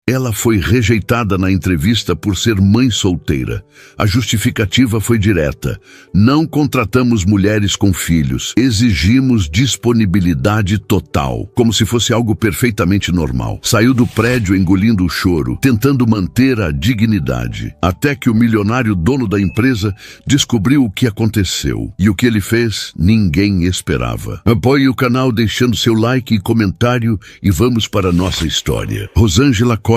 Ela foi rejeitada na entrevista por ser mãe solteira. A justificativa foi direta: não contratamos mulheres com filhos, exigimos disponibilidade total, como se fosse algo perfeitamente normal. Saiu do prédio engolindo o choro, tentando manter a dignidade, até que o milionário dono da empresa descobriu o que aconteceu. E o que ele fez, ninguém esperava. Apoie o canal deixando seu like e comentário e vamos para a nossa história. Rosângela Costa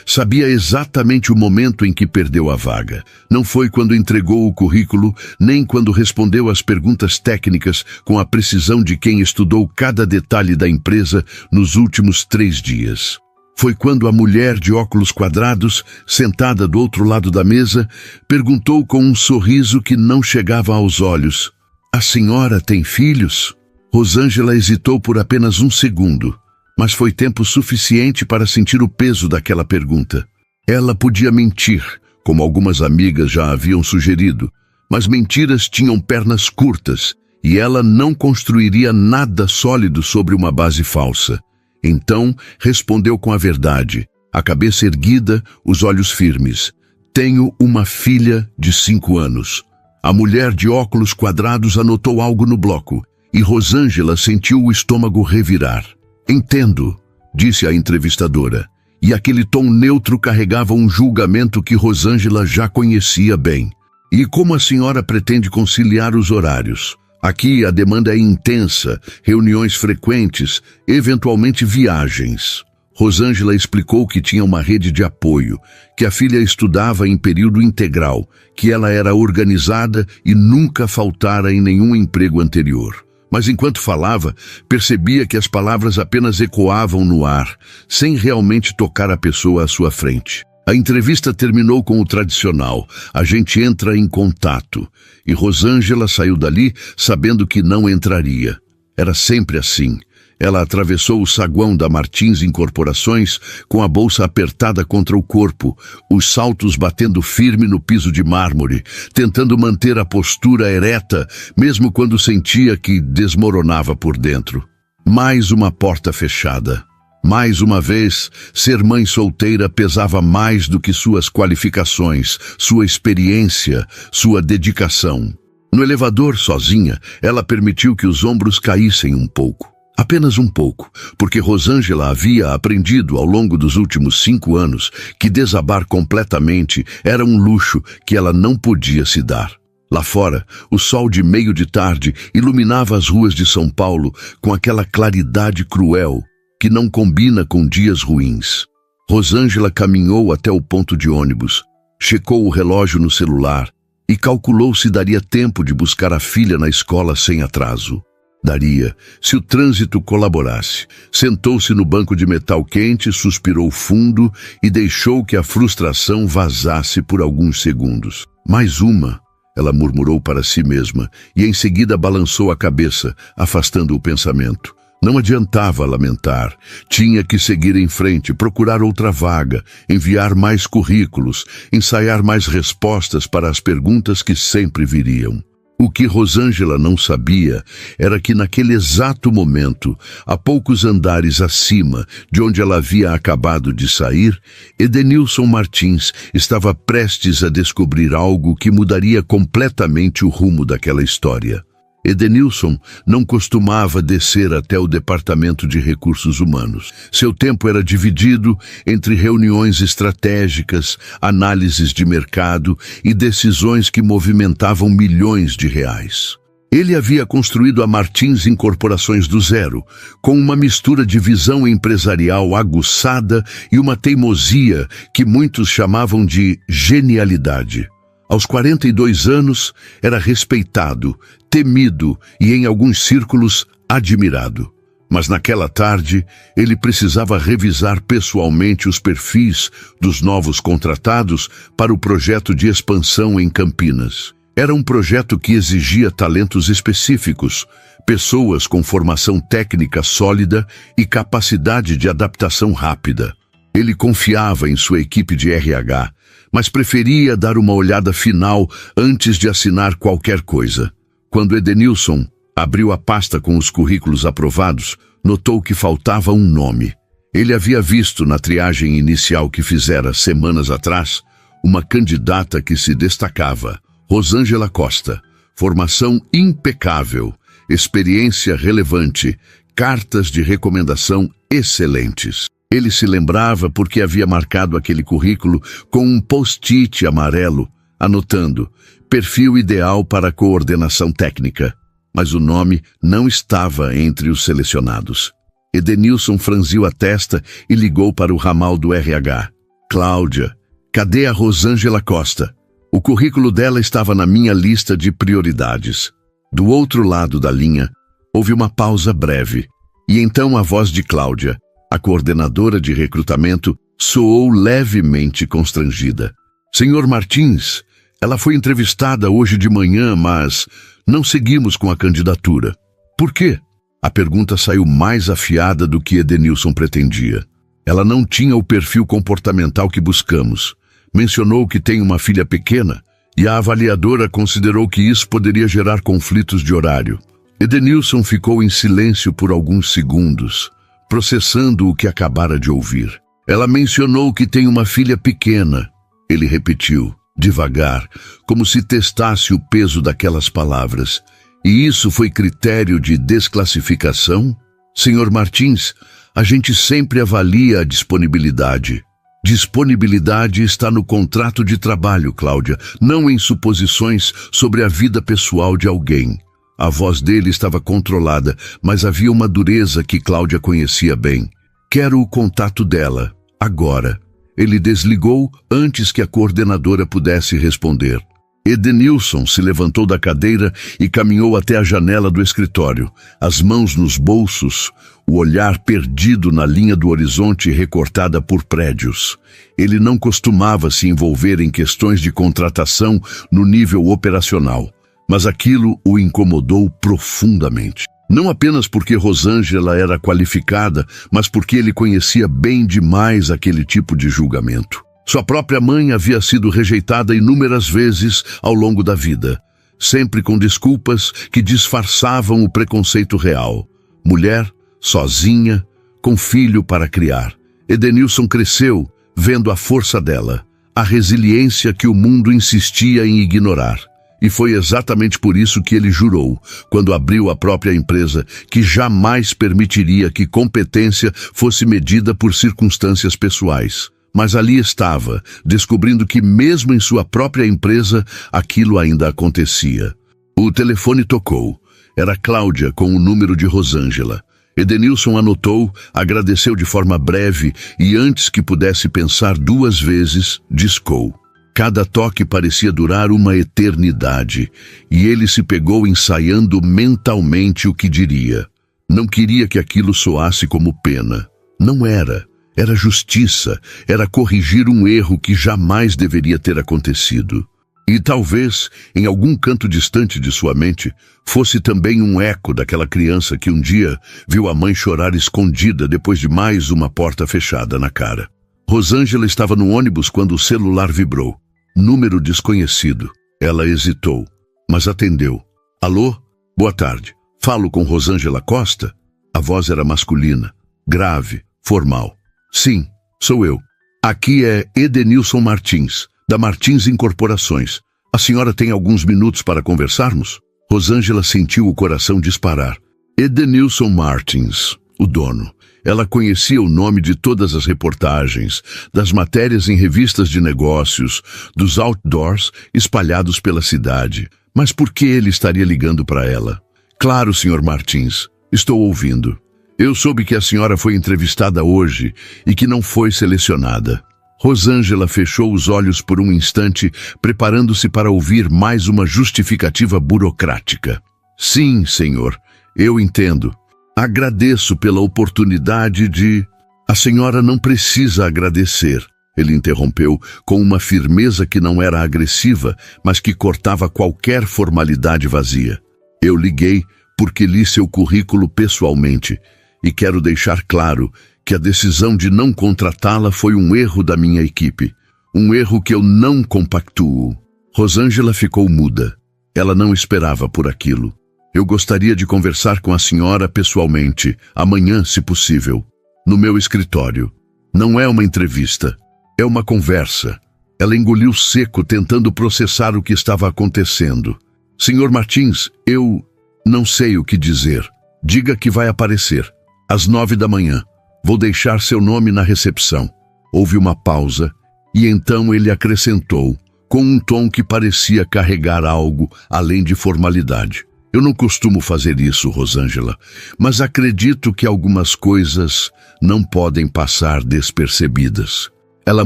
sabia exatamente o momento em que perdeu a vaga. Não foi quando entregou o currículo, nem quando respondeu às perguntas técnicas com a precisão de quem estudou cada detalhe da empresa nos últimos 3 dias. Foi quando a mulher de óculos quadrados, sentada do outro lado da mesa, perguntou com um sorriso que não chegava aos olhos: "A senhora tem filhos?" Rosângela hesitou por apenas um segundo, mas foi tempo suficiente para sentir o peso daquela pergunta. Ela podia mentir, como algumas amigas já haviam sugerido, mas mentiras tinham pernas curtas e ela não construiria nada sólido sobre uma base falsa. Então, respondeu com a verdade, a cabeça erguida, os olhos firmes: "Tenho uma filha de 5 anos. A mulher de óculos quadrados anotou algo no bloco e Rosângela sentiu o estômago revirar. "Entendo", disse a entrevistadora, e aquele tom neutro carregava um julgamento que Rosângela já conhecia bem. "E como a senhora pretende conciliar os horários? Aqui a demanda é intensa, reuniões frequentes, eventualmente viagens." Rosângela explicou que tinha uma rede de apoio, que a filha estudava em período integral, que ela era organizada e nunca faltara em nenhum emprego anterior. Mas enquanto falava, percebia que as palavras apenas ecoavam no ar, sem realmente tocar a pessoa à sua frente. A entrevista terminou com o tradicional: "A gente entra em contato", e Rosângela saiu dali sabendo que não entraria. Era sempre assim. Ela atravessou o saguão da Martins Incorporações com a bolsa apertada contra o corpo, os saltos batendo firme no piso de mármore, tentando manter a postura ereta, mesmo quando sentia que desmoronava por dentro. Mais uma porta fechada. Mais uma vez, ser mãe solteira pesava mais do que suas qualificações, sua experiência, sua dedicação. No elevador, sozinha, ela permitiu que os ombros caíssem um pouco. Apenas um pouco, porque Rosângela havia aprendido ao longo dos últimos 5 anos que desabar completamente era um luxo que ela não podia se dar. Lá fora, o sol de meio de tarde iluminava as ruas de São Paulo com aquela claridade cruel que não combina com dias ruins. Rosângela caminhou até o ponto de ônibus, checou o relógio no celular e calculou se daria tempo de buscar a filha na escola sem atraso. Daria, se o trânsito colaborasse. Sentou-se no banco de metal quente, suspirou fundo e deixou que a frustração vazasse por alguns segundos. "Mais uma", ela murmurou para si mesma, e em seguida balançou a cabeça, afastando o pensamento. Não adiantava lamentar. Tinha que seguir em frente, procurar outra vaga, enviar mais currículos, ensaiar mais respostas para as perguntas que sempre viriam. O que Rosângela não sabia era que naquele exato momento, a poucos andares acima de onde ela havia acabado de sair, Edenilson Martins estava prestes a descobrir algo que mudaria completamente o rumo daquela história. Edenilson não costumava descer até o Departamento de Recursos Humanos. Seu tempo era dividido entre reuniões estratégicas, análises de mercado e decisões que movimentavam milhões de reais. Ele havia construído a Martins Incorporações do zero, com uma mistura de visão empresarial aguçada e uma teimosia que muitos chamavam de genialidade. Aos 42 anos, era respeitado, temido e, em alguns círculos, admirado. Mas naquela tarde, ele precisava revisar pessoalmente os perfis dos novos contratados para o projeto de expansão em Campinas. Era um projeto que exigia talentos específicos, pessoas com formação técnica sólida e capacidade de adaptação rápida. Ele confiava em sua equipe de RH, mas preferia dar uma olhada final antes de assinar qualquer coisa. Quando Edenilson abriu a pasta com os currículos aprovados, notou que faltava um nome. Ele havia visto na triagem inicial que fizera semanas atrás uma candidata que se destacava, Rosângela Costa. Formação impecável, experiência relevante, cartas de recomendação excelentes. Ele se lembrava porque havia marcado aquele currículo com um post-it amarelo, anotando perfil ideal para coordenação técnica. Mas o nome não estava entre os selecionados. Edenilson franziu a testa e ligou para o ramal do RH. Cláudia, cadê a Rosângela Costa? O currículo dela estava na minha lista de prioridades. Do outro lado da linha, houve uma pausa breve. E então a voz de Cláudia, a coordenadora de recrutamento, soou levemente constrangida. Senhor Martins, ela foi entrevistada hoje de manhã, mas não seguimos com a candidatura. Por quê? A pergunta saiu mais afiada do que Edenilson pretendia. Ela não tinha o perfil comportamental que buscamos. Mencionou que tem uma filha pequena e a avaliadora considerou que isso poderia gerar conflitos de horário. Edenilson ficou em silêncio por alguns segundos, processando o que acabara de ouvir. Ela mencionou que tem uma filha pequena. Ele repetiu, devagar, como se testasse o peso daquelas palavras. E isso foi critério de desclassificação? Senhor Martins, a gente sempre avalia a disponibilidade. Disponibilidade está no contrato de trabalho, Cláudia, não em suposições sobre a vida pessoal de alguém. A voz dele estava controlada, mas havia uma dureza que Cláudia conhecia bem. Quero o contato dela, agora. Ele desligou antes que a coordenadora pudesse responder. Edenilson se levantou da cadeira e caminhou até a janela do escritório, as mãos nos bolsos, o olhar perdido na linha do horizonte recortada por prédios. Ele não costumava se envolver em questões de contratação no nível operacional, mas aquilo o incomodou profundamente. Não apenas porque Rosângela era qualificada, mas porque ele conhecia bem demais aquele tipo de julgamento. Sua própria mãe havia sido rejeitada inúmeras vezes ao longo da vida, sempre com desculpas que disfarçavam o preconceito real. Mulher, sozinha, com filho para criar. Edenilson cresceu vendo a força dela, a resiliência que o mundo insistia em ignorar. E foi exatamente por isso que ele jurou, quando abriu a própria empresa, que jamais permitiria que competência fosse medida por circunstâncias pessoais. Mas ali estava, descobrindo que mesmo em sua própria empresa, aquilo ainda acontecia. O telefone tocou. Era Cláudia com o número de Rosângela. Edenilson anotou, agradeceu de forma breve e antes que pudesse pensar duas vezes, discou. Cada toque parecia durar uma eternidade, e ele se pegou ensaiando mentalmente o que diria. Não queria que aquilo soasse como pena. Não era. Era justiça, era corrigir um erro que jamais deveria ter acontecido. E talvez, em algum canto distante de sua mente, fosse também um eco daquela criança que um dia viu a mãe chorar escondida depois de mais uma porta fechada na cara. Rosângela estava no ônibus quando o celular vibrou. Número desconhecido. Ela hesitou, mas atendeu. Alô? Boa tarde. Falo com Rosângela Costa? A voz era masculina, grave, formal. Sim, sou eu. Aqui é Edenilson Martins, da Martins Incorporações. A senhora tem alguns minutos para conversarmos? Rosângela sentiu o coração disparar. Edenilson Martins, o dono. Ela conhecia o nome de todas as reportagens, das matérias em revistas de negócios, dos outdoors espalhados pela cidade. Mas por que ele estaria ligando para ela? Claro, Sr. Martins, estou ouvindo. Eu soube que a senhora foi entrevistada hoje e que não foi selecionada. Rosângela fechou os olhos por um instante, preparando-se para ouvir mais uma justificativa burocrática. Sim, senhor, eu entendo. Agradeço pela oportunidade de... A senhora não precisa agradecer, ele interrompeu com uma firmeza que não era agressiva, mas que cortava qualquer formalidade vazia. Eu liguei porque li seu currículo pessoalmente e quero deixar claro que a decisão de não contratá-la foi um erro da minha equipe, um erro que eu não compactuo. Rosângela ficou muda. Ela não esperava por aquilo. Eu gostaria de conversar com a senhora pessoalmente, amanhã, se possível. no meu escritório. Não é uma entrevista, é uma conversa. Ela engoliu seco, tentando processar o que estava acontecendo. Senhor Martins, eu não sei o que dizer. Diga que vai aparecer. Às 9 da manhã. Vou deixar seu nome na recepção. Houve uma pausa, e então ele acrescentou, com um tom que parecia carregar algo além de formalidade. Eu não costumo fazer isso, Rosângela, mas acredito que algumas coisas não podem passar despercebidas. Ela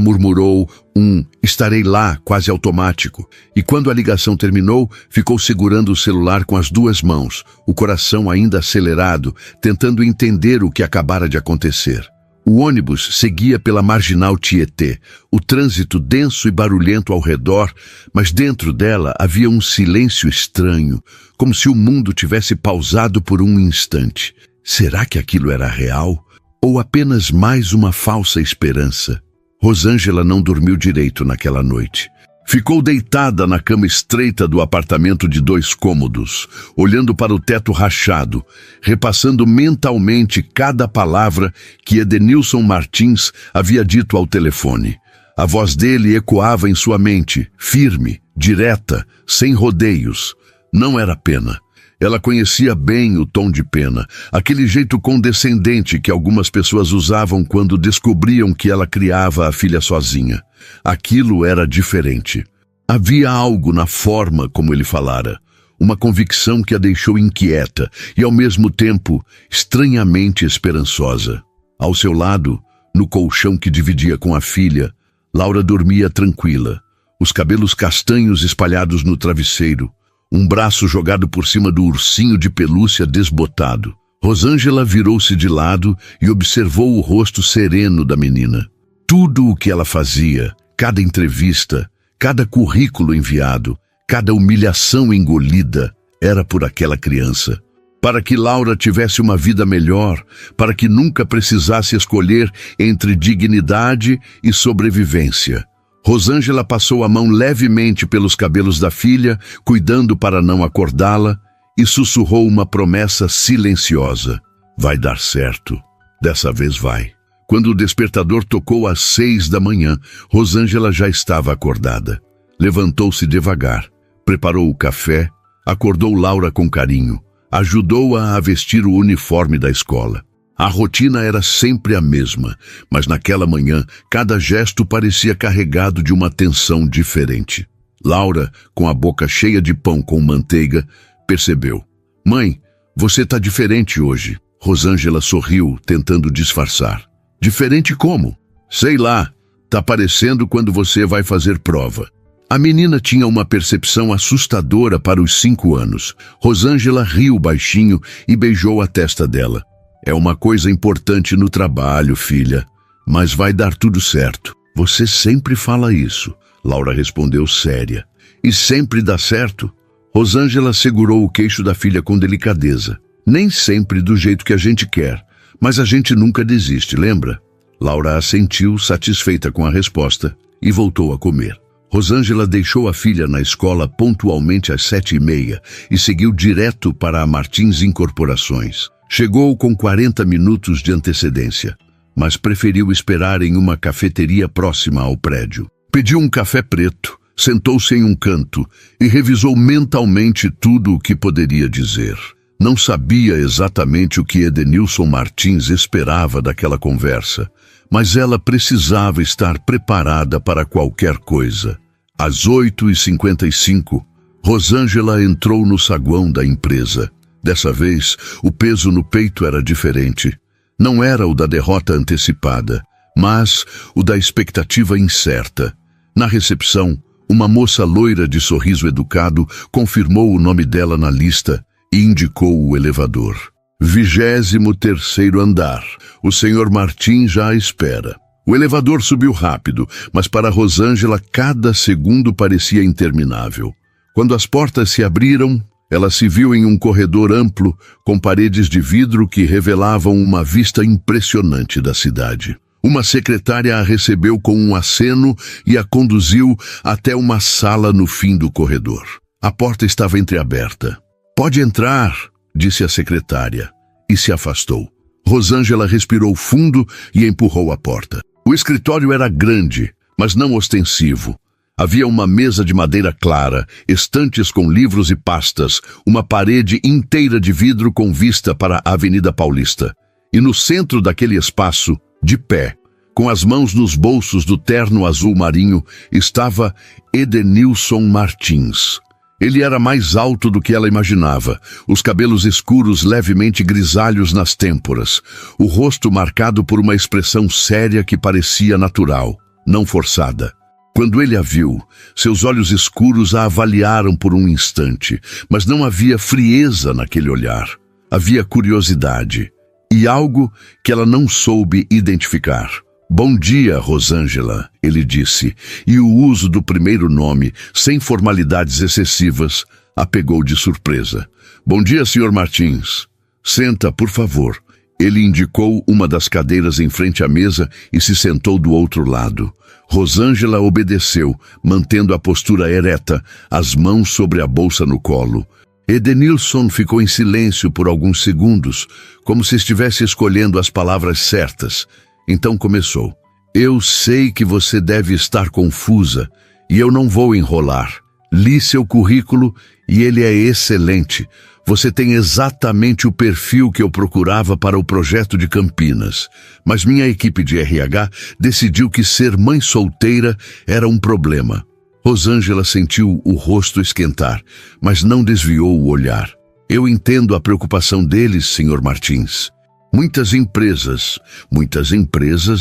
murmurou estarei lá, quase automático, e quando a ligação terminou, ficou segurando o celular com as duas mãos, o coração ainda acelerado, tentando entender o que acabara de acontecer. O ônibus seguia pela marginal Tietê, o trânsito denso e barulhento ao redor, mas dentro dela havia um silêncio estranho, como se o mundo tivesse pausado por um instante. Será que aquilo era real? Ou apenas mais uma falsa esperança? Rosângela não dormiu direito naquela noite. Ficou deitada na cama estreita do apartamento de 2 cômodos, olhando para o teto rachado, repassando mentalmente cada palavra que Edenilson Martins havia dito ao telefone. A voz dele ecoava em sua mente, firme, direta, sem rodeios. Não era pena. Ela conhecia bem o tom de pena, aquele jeito condescendente que algumas pessoas usavam quando descobriam que ela criava a filha sozinha. Aquilo era diferente. Havia algo na forma como ele falara, uma convicção que a deixou inquieta e, ao mesmo tempo, estranhamente esperançosa. Ao seu lado, no colchão que dividia com a filha, Laura dormia tranquila, os cabelos castanhos espalhados no travesseiro, um braço jogado por cima do ursinho de pelúcia desbotado. Rosângela virou-se de lado e observou o rosto sereno da menina. Tudo o que ela fazia, cada entrevista, cada currículo enviado, cada humilhação engolida, era por aquela criança. Para que Laura tivesse uma vida melhor, para que nunca precisasse escolher entre dignidade e sobrevivência. Rosângela passou a mão levemente pelos cabelos da filha, cuidando para não acordá-la, e sussurrou uma promessa silenciosa. Vai dar certo. Dessa vez vai. Quando o despertador tocou às 6 da manhã, Rosângela já estava acordada. Levantou-se devagar, preparou o café, acordou Laura com carinho, ajudou-a a vestir o uniforme da escola. A rotina era sempre a mesma, mas naquela manhã, cada gesto parecia carregado de uma tensão diferente. Laura, com a boca cheia de pão com manteiga, percebeu. Mãe, você está diferente hoje. Rosângela sorriu, tentando disfarçar. Diferente como? Sei lá, tá parecendo quando você vai fazer prova. A menina tinha uma percepção assustadora para os 5 anos. Rosângela riu baixinho e beijou a testa dela. É uma coisa importante no trabalho, filha, mas vai dar tudo certo. Você sempre fala isso, Laura respondeu séria. E sempre dá certo? Rosângela segurou o queixo da filha com delicadeza. Nem sempre do jeito que a gente quer, mas a gente nunca desiste, lembra? Laura assentiu, satisfeita com a resposta, e voltou a comer. Rosângela deixou a filha na escola pontualmente às 7h30 e seguiu direto para a Martins Incorporações. Chegou com 40 minutos de antecedência, mas preferiu esperar em uma cafeteria próxima ao prédio. Pediu um café preto, sentou-se em um canto e revisou mentalmente tudo o que poderia dizer. Não sabia exatamente o que Edenilson Martins esperava daquela conversa, mas ela precisava estar preparada para qualquer coisa. Às 8h55, Rosângela entrou no saguão da empresa. Dessa vez, o peso no peito era diferente. Não era o da derrota antecipada, mas o da expectativa incerta. Na recepção, uma moça loira de sorriso educado confirmou o nome dela na lista e indicou o elevador. 23º andar. O Sr. Martins já a espera. O elevador subiu rápido, mas para Rosângela cada segundo parecia interminável. Quando as portas se abriram, ela se viu em um corredor amplo, com paredes de vidro que revelavam uma vista impressionante da cidade. Uma secretária a recebeu com um aceno e a conduziu até uma sala no fim do corredor. A porta estava entreaberta. Pode entrar, disse a secretária, e se afastou. Rosângela respirou fundo e empurrou a porta. O escritório era grande, mas não ostensivo. Havia uma mesa de madeira clara, estantes com livros e pastas, uma parede inteira de vidro com vista para a Avenida Paulista. E no centro daquele espaço, de pé, com as mãos nos bolsos do terno azul marinho, estava Edenilson Martins. Ele era mais alto do que ela imaginava, os cabelos escuros levemente grisalhos nas têmporas, o rosto marcado por uma expressão séria que parecia natural, não forçada. Quando ele a viu, seus olhos escuros a avaliaram por um instante, mas não havia frieza naquele olhar. Havia curiosidade e algo que ela não soube identificar. "Bom dia, Rosângela", ele disse, e o uso do primeiro nome, sem formalidades excessivas, a pegou de surpresa. "Bom dia, Sr. Martins. Senta, por favor." Ele indicou uma das cadeiras em frente à mesa e se sentou do outro lado. Rosângela obedeceu, mantendo a postura ereta, as mãos sobre a bolsa no colo. Edenilson ficou em silêncio por alguns segundos, como se estivesse escolhendo as palavras certas. Então começou. "Eu sei que você deve estar confusa, e eu não vou enrolar. Li seu currículo e ele é excelente. Você tem exatamente o perfil que eu procurava para o projeto de Campinas. Mas minha equipe de RH decidiu que ser mãe solteira era um problema." Rosângela sentiu o rosto esquentar, mas não desviou o olhar. "Eu entendo a preocupação deles, Sr. Martins. Muitas empresas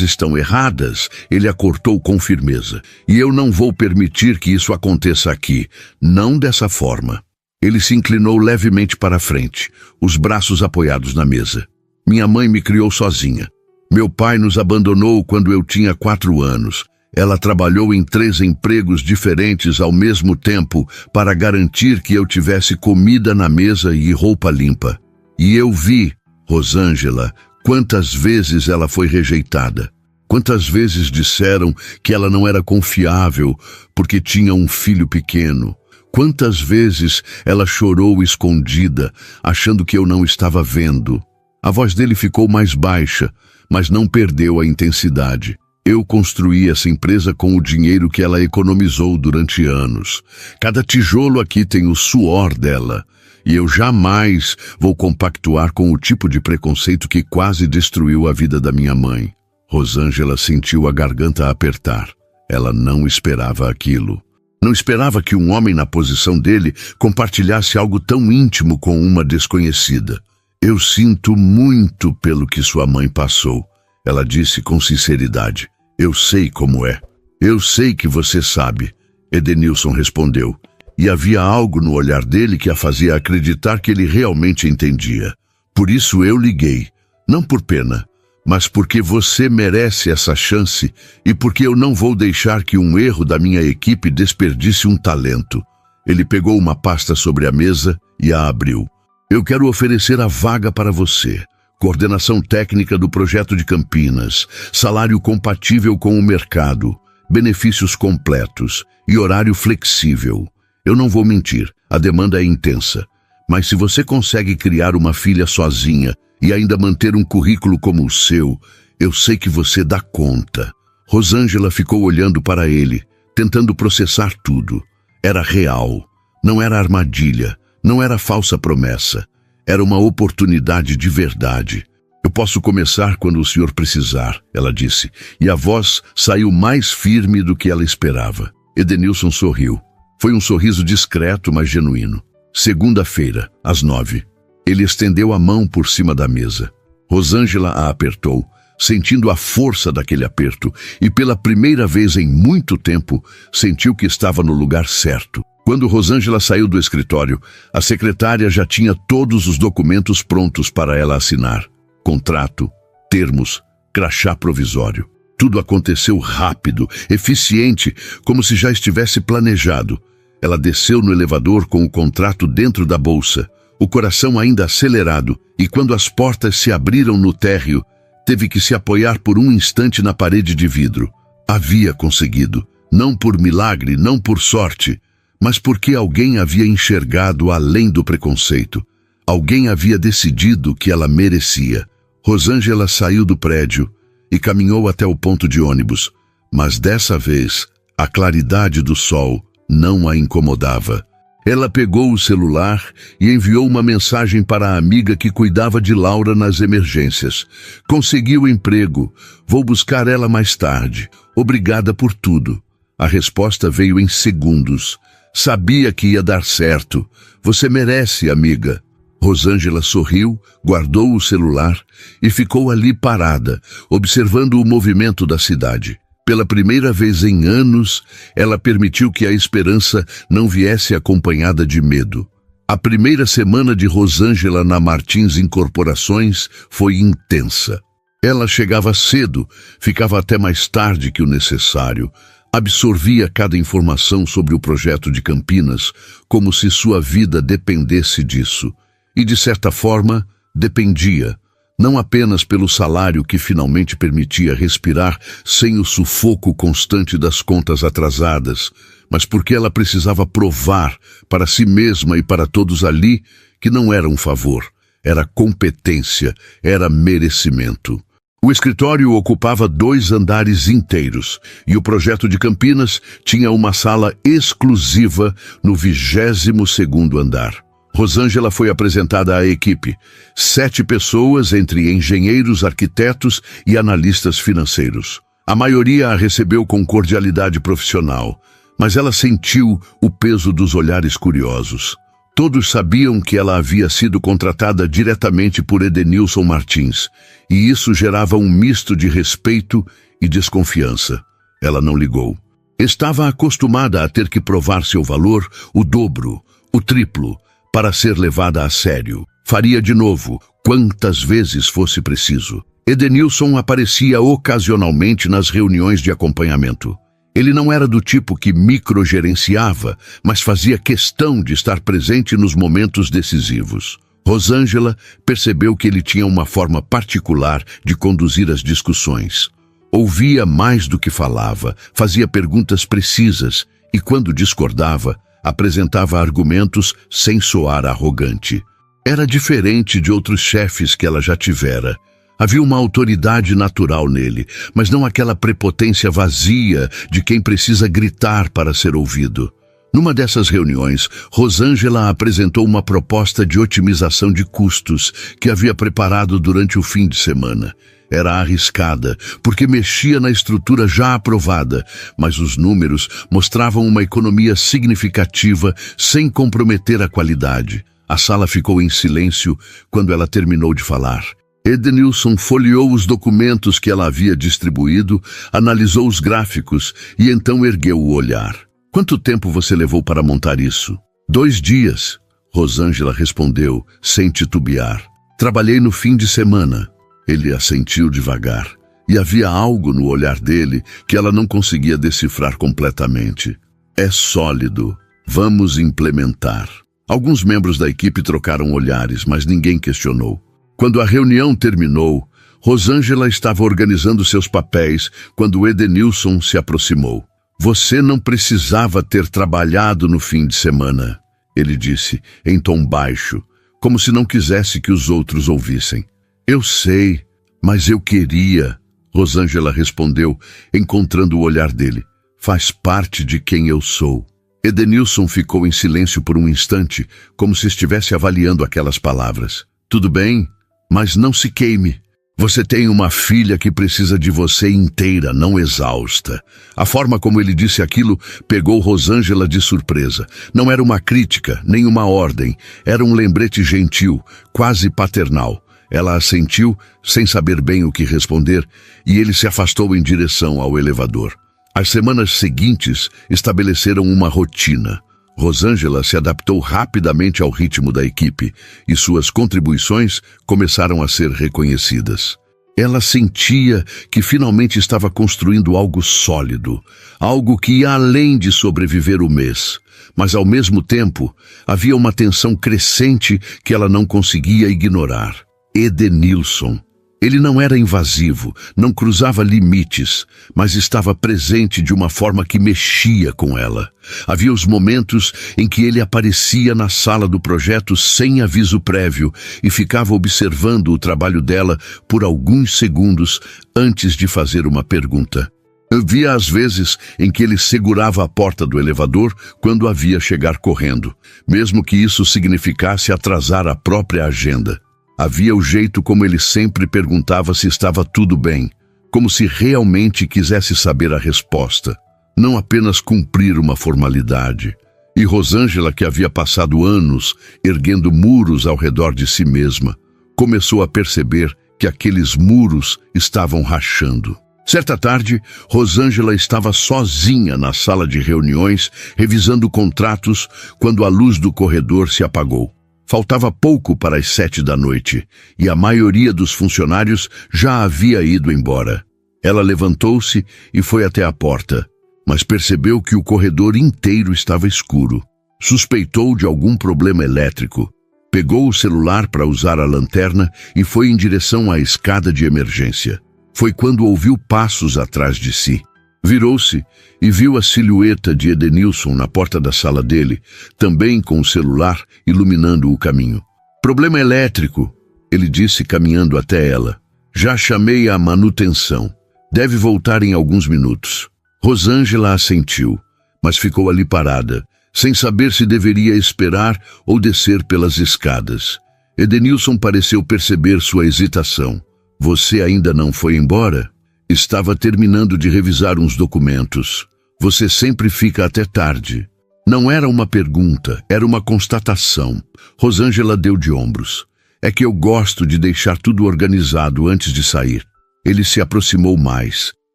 estão erradas", ele a cortou com firmeza. "E eu não vou permitir que isso aconteça aqui, não dessa forma." Ele se inclinou levemente para a frente, os braços apoiados na mesa. "Minha mãe me criou sozinha. Meu pai nos abandonou quando eu tinha 4 anos. Ela trabalhou em 3 empregos diferentes ao mesmo tempo para garantir que eu tivesse comida na mesa e roupa limpa. E eu vi, Rosângela, quantas vezes ela foi rejeitada. Quantas vezes disseram que ela não era confiável porque tinha um filho pequeno. Quantas vezes ela chorou escondida, achando que eu não estava vendo." A voz dele ficou mais baixa, mas não perdeu a intensidade. "Eu construí essa empresa com o dinheiro que ela economizou durante anos. Cada tijolo aqui tem o suor dela. E eu jamais vou compactuar com o tipo de preconceito que quase destruiu a vida da minha mãe." Rosângela sentiu a garganta apertar. Ela não esperava aquilo. Não esperava que um homem na posição dele compartilhasse algo tão íntimo com uma desconhecida. "Eu sinto muito pelo que sua mãe passou", ela disse com sinceridade. "Eu sei como é." "Eu sei que você sabe", Edenilson respondeu. E havia algo no olhar dele que a fazia acreditar que ele realmente entendia. "Por isso eu liguei, não por pena, mas porque você merece essa chance e porque eu não vou deixar que um erro da minha equipe desperdice um talento." Ele pegou uma pasta sobre a mesa e a abriu. "Eu quero oferecer a vaga para você. Coordenação técnica do projeto de Campinas, salário compatível com o mercado, benefícios completos e horário flexível. Eu não vou mentir, a demanda é intensa. Mas se você consegue criar uma filha sozinha e ainda manter um currículo como o seu, eu sei que você dá conta." Rosângela ficou olhando para ele, tentando processar tudo. Era real, não era armadilha, não era falsa promessa. Era uma oportunidade de verdade. "Eu posso começar quando o senhor precisar", ela disse, e a voz saiu mais firme do que ela esperava. Edenilson sorriu. Foi um sorriso discreto, mas genuíno. "Segunda-feira, às 9. Ele estendeu a mão por cima da mesa. Rosângela a apertou, sentindo a força daquele aperto, e pela primeira vez em muito tempo, sentiu que estava no lugar certo. Quando Rosângela saiu do escritório, a secretária já tinha todos os documentos prontos para ela assinar. Contrato, termos, crachá provisório. Tudo aconteceu rápido, eficiente, como se já estivesse planejado. Ela desceu no elevador com o contrato dentro da bolsa, o coração ainda acelerado, e quando as portas se abriram no térreo, teve que se apoiar por um instante na parede de vidro. Havia conseguido, não por milagre, não por sorte, mas porque alguém havia enxergado além do preconceito. Alguém havia decidido que ela merecia. Rosângela saiu do prédio e caminhou até o ponto de ônibus, mas dessa vez a claridade do sol não a incomodava. Ela pegou o celular e enviou uma mensagem para a amiga que cuidava de Laura nas emergências. Conseguiu emprego. Vou buscar ela mais tarde. Obrigada por tudo. A resposta veio em segundos. Sabia que ia dar certo. Você merece, amiga. Rosângela sorriu, guardou o celular e ficou ali parada, observando o movimento da cidade. Pela primeira vez em anos, ela permitiu que a esperança não viesse acompanhada de medo. A primeira semana de Rosângela na Martins Incorporações foi intensa. Ela chegava cedo, ficava até mais tarde que o necessário, absorvia cada informação sobre o projeto de Campinas, como se sua vida dependesse disso. E, de certa forma, dependia. Não apenas pelo salário que finalmente permitia respirar sem o sufoco constante das contas atrasadas, mas porque ela precisava provar para si mesma e para todos ali que não era um favor, era competência, era merecimento. O escritório ocupava 2 andares inteiros e o projeto de Campinas tinha uma sala exclusiva no 22º andar. Rosângela foi apresentada à equipe. 7 pessoas, entre engenheiros, arquitetos e analistas financeiros. A maioria a recebeu com cordialidade profissional, mas ela sentiu o peso dos olhares curiosos. Todos sabiam que ela havia sido contratada diretamente por Edenilson Martins, e isso gerava um misto de respeito e desconfiança. Ela não ligou. Estava acostumada a ter que provar seu valor, o dobro, o triplo, para ser levada a sério. Faria de novo, quantas vezes fosse preciso. Edenilson aparecia ocasionalmente nas reuniões de acompanhamento. Ele não era do tipo que microgerenciava, mas fazia questão de estar presente nos momentos decisivos. Rosângela percebeu que ele tinha uma forma particular de conduzir as discussões. Ouvia mais do que falava, fazia perguntas precisas e, quando discordava, apresentava argumentos sem soar arrogante. Era diferente de outros chefes que ela já tivera. Havia uma autoridade natural nele, mas não aquela prepotência vazia de quem precisa gritar para ser ouvido. Numa dessas reuniões, Rosângela apresentou uma proposta de otimização de custos que havia preparado durante o fim de semana. Era arriscada, porque mexia na estrutura já aprovada, mas os números mostravam uma economia significativa sem comprometer a qualidade. A sala ficou em silêncio quando ela terminou de falar. Edenilson folheou os documentos que ela havia distribuído, analisou os gráficos e então ergueu o olhar. Quanto tempo você levou para montar isso? 2 dias, Rosângela respondeu, sem titubear. Trabalhei no fim de semana. Ele assentiu devagar, e havia algo no olhar dele que ela não conseguia decifrar completamente. É sólido. Vamos implementar. Alguns membros da equipe trocaram olhares, mas ninguém questionou. Quando a reunião terminou, Rosângela estava organizando seus papéis quando Edenilson se aproximou. Você não precisava ter trabalhado no fim de semana, ele disse, em tom baixo, como se não quisesse que os outros ouvissem. Eu sei, mas eu queria, Rosângela respondeu, encontrando o olhar dele. Faz parte de quem eu sou. Edenilson ficou em silêncio por um instante, como se estivesse avaliando aquelas palavras. Tudo bem, mas não se queime. Você tem uma filha que precisa de você inteira, não exausta. A forma como ele disse aquilo pegou Rosângela de surpresa. Não era uma crítica, nem uma ordem. Era um lembrete gentil, quase paternal. Ela assentiu, sem saber bem o que responder, e ele se afastou em direção ao elevador. As semanas seguintes estabeleceram uma rotina. Rosângela se adaptou rapidamente ao ritmo da equipe e suas contribuições começaram a ser reconhecidas. Ela sentia que finalmente estava construindo algo sólido, algo que ia além de sobreviver o mês. Mas, ao mesmo tempo, havia uma tensão crescente que ela não conseguia ignorar. Edenilson. Ele não era invasivo, não cruzava limites, mas estava presente de uma forma que mexia com ela. Havia os momentos em que ele aparecia na sala do projeto sem aviso prévio e ficava observando o trabalho dela por alguns segundos antes de fazer uma pergunta. Havia às vezes em que ele segurava a porta do elevador quando a via chegar correndo, mesmo que isso significasse atrasar a própria agenda. Havia o jeito como ele sempre perguntava se estava tudo bem, como se realmente quisesse saber a resposta, não apenas cumprir uma formalidade. E Rosângela, que havia passado anos erguendo muros ao redor de si mesma, começou a perceber que aqueles muros estavam rachando. Certa tarde, Rosângela estava sozinha na sala de reuniões, revisando contratos, quando a luz do corredor se apagou. Faltava pouco para as 7 da noite, e a maioria dos funcionários já havia ido embora. Ela levantou-se e foi até a porta, mas percebeu que o corredor inteiro estava escuro. Suspeitou de algum problema elétrico. Pegou o celular para usar a lanterna e foi em direção à escada de emergência. Foi quando ouviu passos atrás de si. Virou-se e viu a silhueta de Edenilson na porta da sala dele, também com o celular iluminando o caminho. "Problema elétrico", ele disse caminhando até ela. "Já chamei a manutenção. Deve voltar em alguns minutos." Rosângela assentiu, mas ficou ali parada, sem saber se deveria esperar ou descer pelas escadas. Edenilson pareceu perceber sua hesitação. "Você ainda não foi embora?" "Estava terminando de revisar uns documentos. Você sempre fica até tarde." Não era uma pergunta, era uma constatação. Rosângela deu de ombros. "É que eu gosto de deixar tudo organizado antes de sair." Ele se aproximou mais,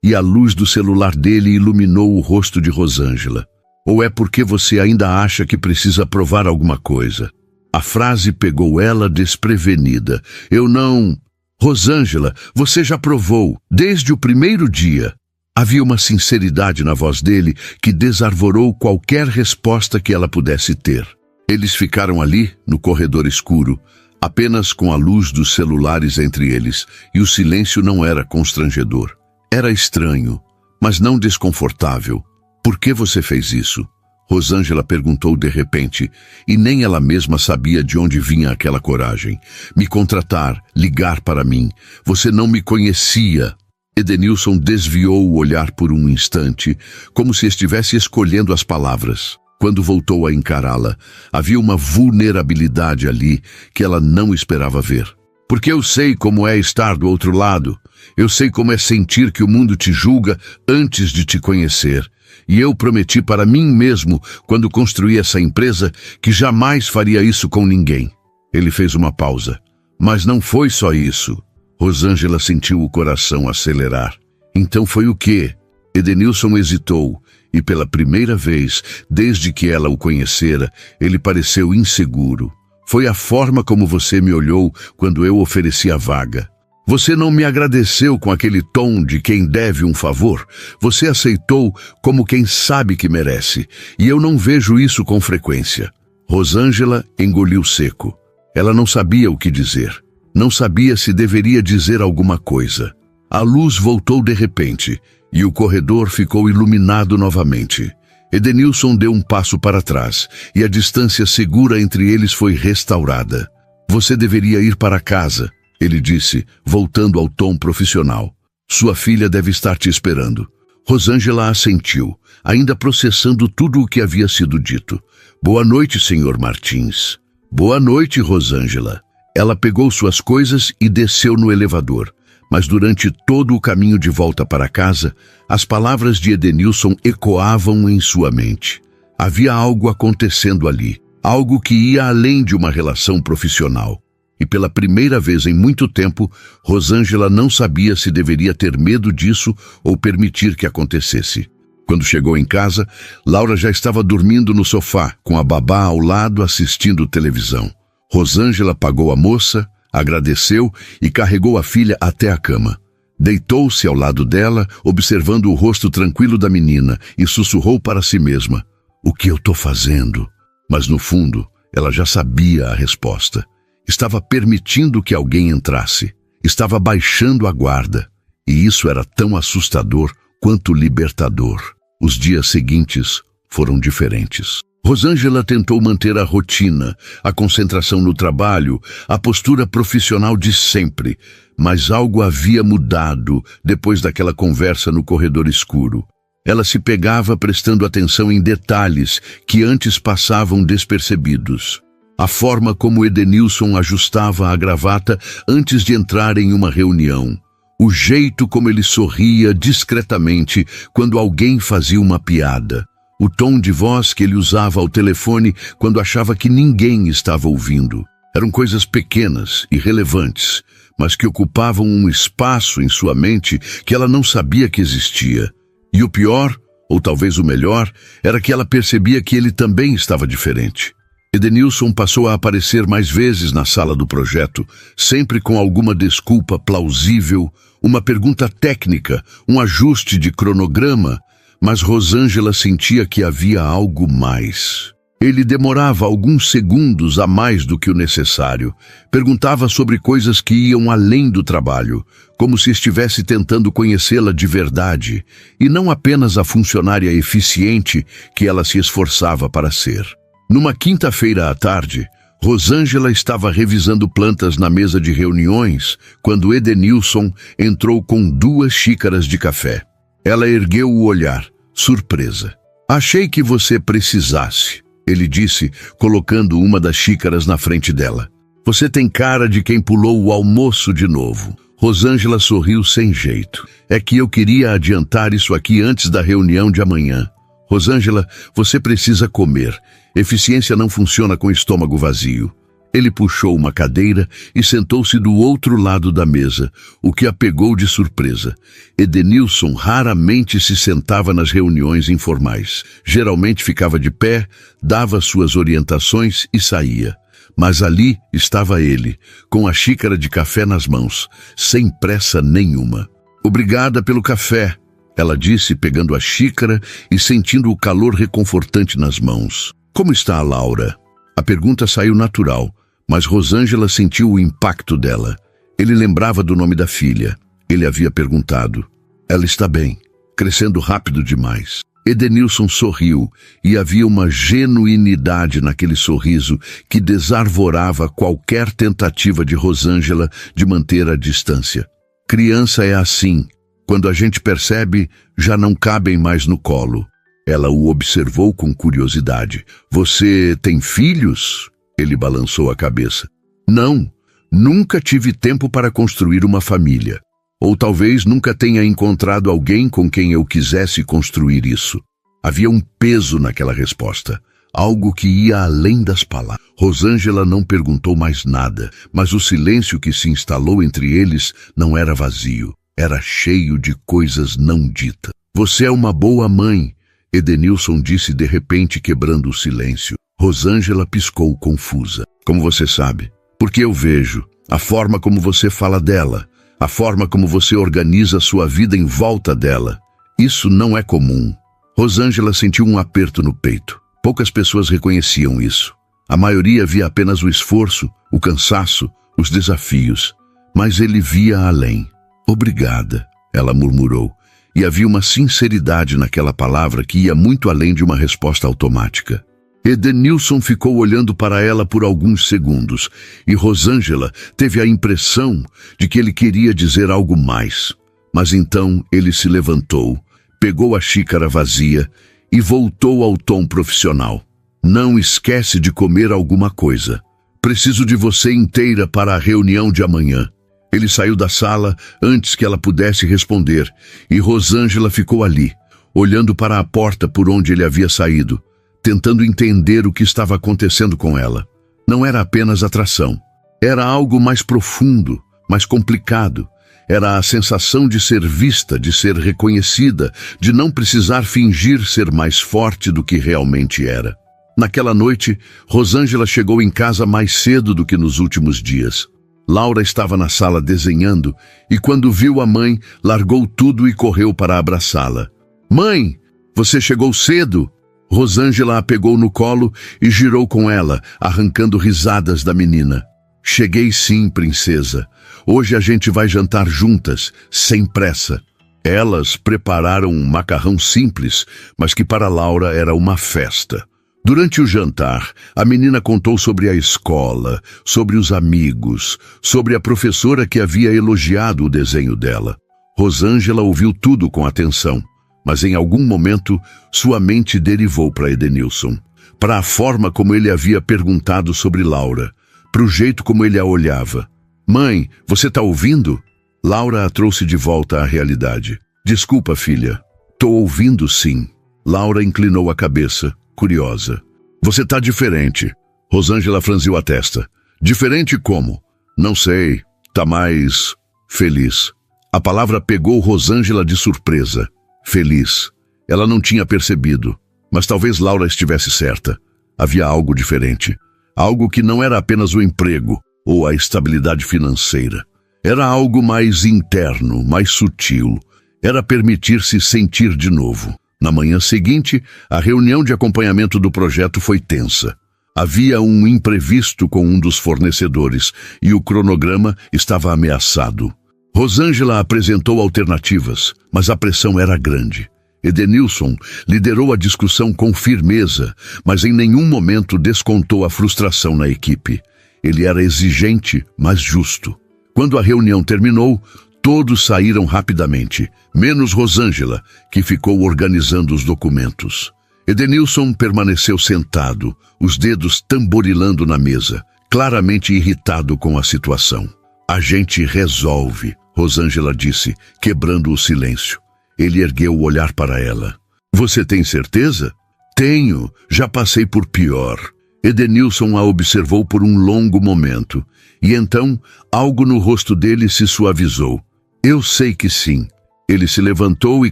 e a luz do celular dele iluminou o rosto de Rosângela. "Ou é porque você ainda acha que precisa provar alguma coisa?" A frase pegou ela desprevenida. "Eu não..." "Rosângela, você já provou, desde o primeiro dia." Havia uma sinceridade na voz dele que desarvorou qualquer resposta que ela pudesse ter. Eles ficaram ali, no corredor escuro, apenas com a luz dos celulares entre eles, e o silêncio não era constrangedor. Era estranho, mas não desconfortável. "Por que você fez isso?" Rosângela perguntou de repente, e nem ela mesma sabia de onde vinha aquela coragem. "Me contratar, ligar para mim. Você não me conhecia." Edenilson desviou o olhar por um instante, como se estivesse escolhendo as palavras. Quando voltou a encará-la, havia uma vulnerabilidade ali que ela não esperava ver. "Porque eu sei como é estar do outro lado. Eu sei como é sentir que o mundo te julga antes de te conhecer. E eu prometi para mim mesmo, quando construí essa empresa, que jamais faria isso com ninguém." Ele fez uma pausa. "Mas não foi só isso." Rosângela sentiu o coração acelerar. "Então foi o quê?" Edenilson hesitou, e pela primeira vez, desde que ela o conhecera, ele pareceu inseguro. "Foi a forma como você me olhou quando eu ofereci a vaga. Você não me agradeceu com aquele tom de quem deve um favor. Você aceitou como quem sabe que merece, e eu não vejo isso com frequência." Rosângela engoliu seco. Ela não sabia o que dizer. Não sabia se deveria dizer alguma coisa. A luz voltou de repente, e o corredor ficou iluminado novamente. Edenilson deu um passo para trás, e a distância segura entre eles foi restaurada. "Você deveria ir para casa," ele disse, voltando ao tom profissional. "Sua filha deve estar te esperando." Rosângela assentiu, ainda processando tudo o que havia sido dito. "Boa noite, Sr. Martins." "Boa noite, Rosângela." Ela pegou suas coisas e desceu no elevador, mas durante todo o caminho de volta para casa, as palavras de Edenilson ecoavam em sua mente. Havia algo acontecendo ali, algo que ia além de uma relação profissional. E pela primeira vez em muito tempo, Rosângela não sabia se deveria ter medo disso ou permitir que acontecesse. Quando chegou em casa, Laura já estava dormindo no sofá, com a babá ao lado assistindo televisão. Rosângela pagou a moça, agradeceu e carregou a filha até a cama. Deitou-se ao lado dela, observando o rosto tranquilo da menina, e sussurrou para si mesma: "O que eu estou fazendo?" Mas no fundo, ela já sabia a resposta. Estava permitindo que alguém entrasse. Estava baixando a guarda, e isso era tão assustador quanto libertador. Os dias seguintes foram diferentes. Rosângela tentou manter a rotina, a concentração no trabalho, a postura profissional de sempre, mas algo havia mudado depois daquela conversa no corredor escuro. Ela se pegava prestando atenção em detalhes que antes passavam despercebidos. A forma como Edenilson ajustava a gravata antes de entrar em uma reunião. O jeito como ele sorria discretamente quando alguém fazia uma piada. O tom de voz que ele usava ao telefone quando achava que ninguém estava ouvindo. Eram coisas pequenas, irrelevantes, mas que ocupavam um espaço em sua mente que ela não sabia que existia. E o pior, ou talvez o melhor, era que ela percebia que ele também estava diferente. Edenilson passou a aparecer mais vezes na sala do projeto, sempre com alguma desculpa plausível, uma pergunta técnica, um ajuste de cronograma, mas Rosângela sentia que havia algo mais. Ele demorava alguns segundos a mais do que o necessário. Perguntava sobre coisas que iam além do trabalho, como se estivesse tentando conhecê-la de verdade, e não apenas a funcionária eficiente que ela se esforçava para ser. Numa quinta-feira à tarde, Rosângela estava revisando plantas na mesa de reuniões quando Edenilson entrou com 2 xícaras de café. Ela ergueu o olhar, surpresa. "Achei que você precisasse", ele disse, colocando uma das xícaras na frente dela. "Você tem cara de quem pulou o almoço de novo." Rosângela sorriu sem jeito. "É que eu queria adiantar isso aqui antes da reunião de amanhã." "Rosângela, você precisa comer. Eficiência não funciona com estômago vazio." Ele puxou uma cadeira e sentou-se do outro lado da mesa, o que a pegou de surpresa. Edenilson raramente se sentava nas reuniões informais. Geralmente ficava de pé, dava suas orientações e saía. Mas ali estava ele, com a xícara de café nas mãos, sem pressa nenhuma. "Obrigada pelo café", ela disse, pegando a xícara e sentindo o calor reconfortante nas mãos. "Como está a Laura?" A pergunta saiu natural, mas Rosângela sentiu o impacto dela. Ele lembrava do nome da filha. Ele havia perguntado. "Ela está bem, crescendo rápido demais." Edenilson sorriu, e havia uma genuinidade naquele sorriso que desarvorava qualquer tentativa de Rosângela de manter a distância. Criança é assim. Quando a gente percebe, já não cabem mais no colo. Ela o observou com curiosidade. "Você tem filhos?" Ele balançou a cabeça. "Não, nunca tive tempo para construir uma família. Ou talvez nunca tenha encontrado alguém com quem eu quisesse construir isso." Havia um peso naquela resposta, algo que ia além das palavras. Rosângela não perguntou mais nada, mas o silêncio que se instalou entre eles não era vazio, era cheio de coisas não ditas. "Você é uma boa mãe", Edenilson disse de repente, quebrando o silêncio. Rosângela piscou confusa. "Como você sabe?" "Porque eu vejo. A forma como você fala dela. A forma como você organiza sua vida em volta dela. Isso não é comum." Rosângela sentiu um aperto no peito. Poucas pessoas reconheciam isso. A maioria via apenas o esforço, o cansaço, os desafios. Mas ele via além. "Obrigada", ela murmurou. E havia uma sinceridade naquela palavra que ia muito além de uma resposta automática. Edenilson ficou olhando para ela por alguns segundos, e Rosângela teve a impressão de que ele queria dizer algo mais. Mas então ele se levantou, pegou a xícara vazia e voltou ao tom profissional. "Não esquece de comer alguma coisa. Preciso de você inteira para a reunião de amanhã." Ele saiu da sala antes que ela pudesse responder, e Rosângela ficou ali, olhando para a porta por onde ele havia saído, tentando entender o que estava acontecendo com ela. Não era apenas atração. Era algo mais profundo, mais complicado. Era a sensação de ser vista, de ser reconhecida, de não precisar fingir ser mais forte do que realmente era. Naquela noite, Rosângela chegou em casa mais cedo do que nos últimos dias. Laura estava na sala desenhando, e quando viu a mãe, largou tudo e correu para abraçá-la. "Mãe, você chegou cedo!" Rosângela a pegou no colo e girou com ela, arrancando risadas da menina. Cheguei sim, princesa. Hoje a gente vai jantar juntas, sem pressa. Elas prepararam um macarrão simples, mas que para Laura era uma festa. Durante o jantar, a menina contou sobre a escola, sobre os amigos, sobre a professora que havia elogiado o desenho dela. Rosângela ouviu tudo com atenção, mas em algum momento sua mente derivou para Edenilson, para a forma como ele havia perguntado sobre Laura, para o jeito como ele a olhava. Mãe, você está ouvindo? Laura a trouxe de volta à realidade. Desculpa, filha. Tô ouvindo sim. Laura inclinou a cabeça, curiosa. Você tá diferente. Rosângela franziu a testa. Diferente como? Não sei. Tá mais feliz. A palavra pegou Rosângela de surpresa. Feliz. Ela não tinha percebido. Mas talvez Laura estivesse certa. Havia algo diferente. Algo que não era apenas o emprego ou a estabilidade financeira. Era algo mais interno, mais sutil. Era permitir-se sentir de novo. Na manhã seguinte, a reunião de acompanhamento do projeto foi tensa. Havia um imprevisto com um dos fornecedores e o cronograma estava ameaçado. Rosângela apresentou alternativas, mas a pressão era grande. Edenilson liderou a discussão com firmeza, mas em nenhum momento descontou a frustração na equipe. Ele era exigente, mas justo. Quando a reunião terminou, todos saíram rapidamente, menos Rosângela, que ficou organizando os documentos. Edenilson permaneceu sentado, os dedos tamborilando na mesa, claramente irritado com a situação. A gente resolve, Rosângela disse, quebrando o silêncio. Ele ergueu o olhar para ela. Você tem certeza? Tenho, já passei por pior. Edenilson a observou por um longo momento, e então algo no rosto dele se suavizou. Eu sei que sim. Ele se levantou e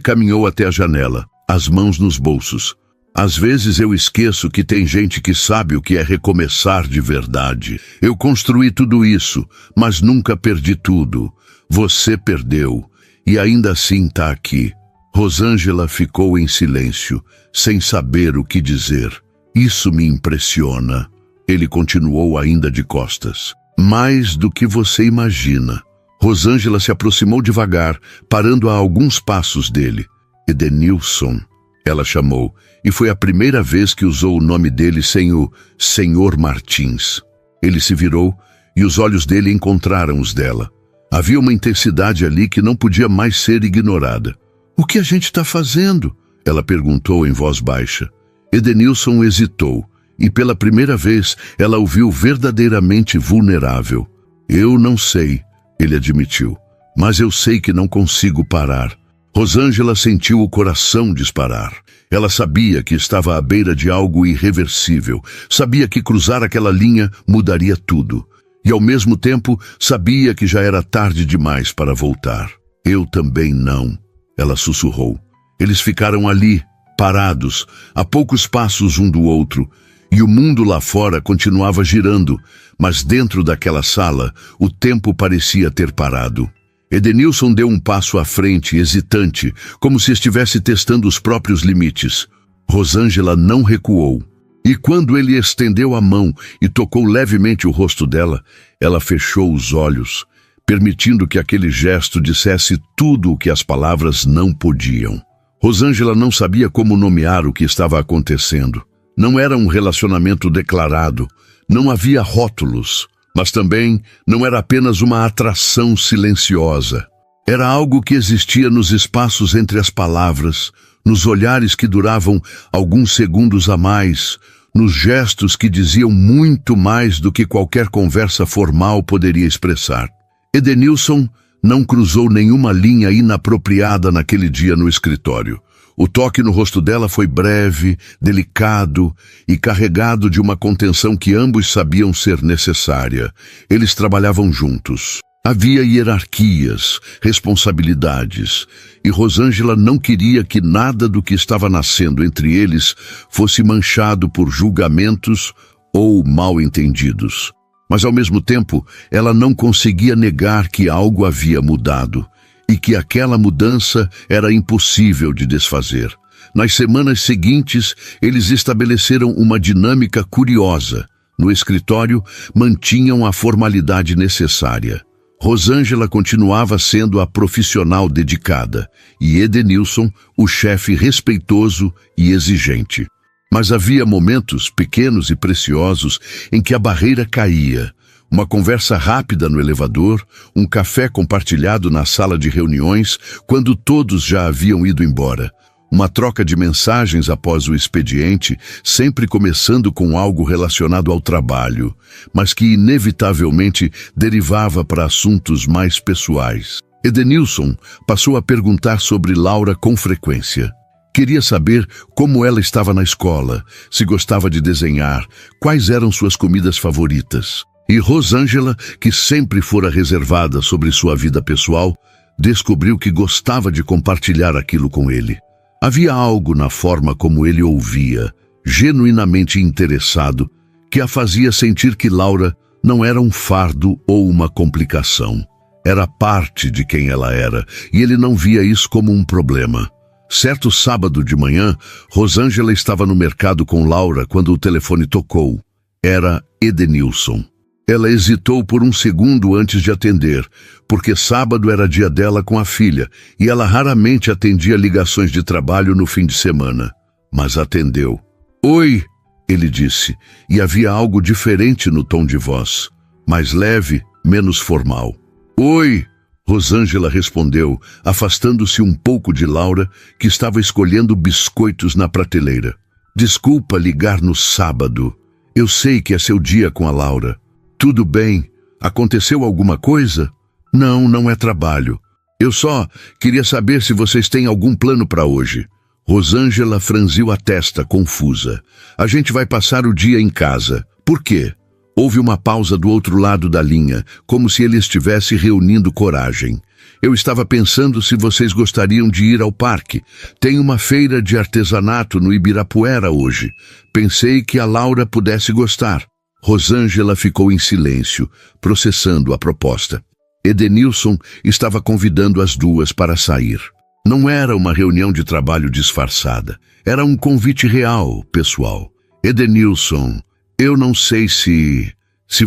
caminhou até a janela, as mãos nos bolsos. Às vezes eu esqueço que tem gente que sabe o que é recomeçar de verdade. Eu construí tudo isso, mas nunca perdi tudo. Você perdeu, e ainda assim está aqui. Rosângela ficou em silêncio, sem saber o que dizer. Isso me impressiona. Ele continuou ainda de costas. Mais do que você imagina. Rosângela se aproximou devagar, parando a alguns passos dele. Edenilson, ela chamou, e foi a primeira vez que usou o nome dele sem o Senhor Martins. Ele se virou e os olhos dele encontraram os dela. Havia uma intensidade ali que não podia mais ser ignorada. O que a gente está fazendo? Ela perguntou em voz baixa. Edenilson hesitou, e pela primeira vez ela o viu verdadeiramente vulnerável. Eu não sei, ele admitiu, mas eu sei que não consigo parar. Rosângela sentiu o coração disparar. Ela sabia que estava à beira de algo irreversível, sabia que cruzar aquela linha mudaria tudo. E ao mesmo tempo sabia que já era tarde demais para voltar. Eu também não, ela sussurrou. Eles ficaram ali, parados, a poucos passos um do outro, e o mundo lá fora continuava girando, mas dentro daquela sala o tempo parecia ter parado. Edenilson deu um passo à frente, hesitante, como se estivesse testando os próprios limites. Rosângela não recuou. E quando ele estendeu a mão e tocou levemente o rosto dela, ela fechou os olhos, permitindo que aquele gesto dissesse tudo o que as palavras não podiam. Rosângela não sabia como nomear o que estava acontecendo. Não era um relacionamento declarado, não havia rótulos, mas também não era apenas uma atração silenciosa. Era algo que existia nos espaços entre as palavras, nos olhares que duravam alguns segundos a mais, nos gestos que diziam muito mais do que qualquer conversa formal poderia expressar. Edenilson não cruzou nenhuma linha inapropriada naquele dia no escritório. O toque no rosto dela foi breve, delicado e carregado de uma contenção que ambos sabiam ser necessária. Eles trabalhavam juntos. Havia hierarquias, responsabilidades, e Rosângela não queria que nada do que estava nascendo entre eles fosse manchado por julgamentos ou mal-entendidos. Mas, ao mesmo tempo, ela não conseguia negar que algo havia mudado e que aquela mudança era impossível de desfazer. Nas semanas seguintes, eles estabeleceram uma dinâmica curiosa. No escritório, mantinham a formalidade necessária. Rosângela continuava sendo a profissional dedicada e Edenilson, o chefe respeitoso e exigente. Mas havia momentos pequenos e preciosos em que a barreira caía. Uma conversa rápida no elevador, um café compartilhado na sala de reuniões quando todos já haviam ido embora. Uma troca de mensagens após o expediente, sempre começando com algo relacionado ao trabalho, mas que inevitavelmente derivava para assuntos mais pessoais. Edenilson passou a perguntar sobre Laura com frequência. Queria saber como ela estava na escola, se gostava de desenhar, quais eram suas comidas favoritas. E Rosângela, que sempre fora reservada sobre sua vida pessoal, descobriu que gostava de compartilhar aquilo com ele. Havia algo na forma como ele ouvia, genuinamente interessado, que a fazia sentir que Laura não era um fardo ou uma complicação. Era parte de quem ela era, e ele não via isso como um problema. Certo sábado de manhã, Rosângela estava no mercado com Laura quando o telefone tocou. Era Edenilson. Ela hesitou por um segundo antes de atender, porque sábado era dia dela com a filha, e ela raramente atendia ligações de trabalho no fim de semana. Mas atendeu. "Oi", ele disse, e havia algo diferente no tom de voz, mais leve, menos formal. "Oi", Rosângela respondeu, afastando-se um pouco de Laura, que estava escolhendo biscoitos na prateleira. "Desculpa ligar no sábado. Eu sei que é seu dia com a Laura." "Tudo bem. Aconteceu alguma coisa?" "Não, não é trabalho. Eu só queria saber se vocês têm algum plano para hoje." Rosângela franziu a testa, confusa. "A gente vai passar o dia em casa." "Por quê?" Houve uma pausa do outro lado da linha, como se ele estivesse reunindo coragem. "Eu estava pensando se vocês gostariam de ir ao parque. Tem uma feira de artesanato no Ibirapuera hoje. Pensei que a Laura pudesse gostar." Rosângela ficou em silêncio, processando a proposta. Edenilson estava convidando as duas para sair. Não era uma reunião de trabalho disfarçada. Era um convite real, pessoal. "Edenilson, eu não sei se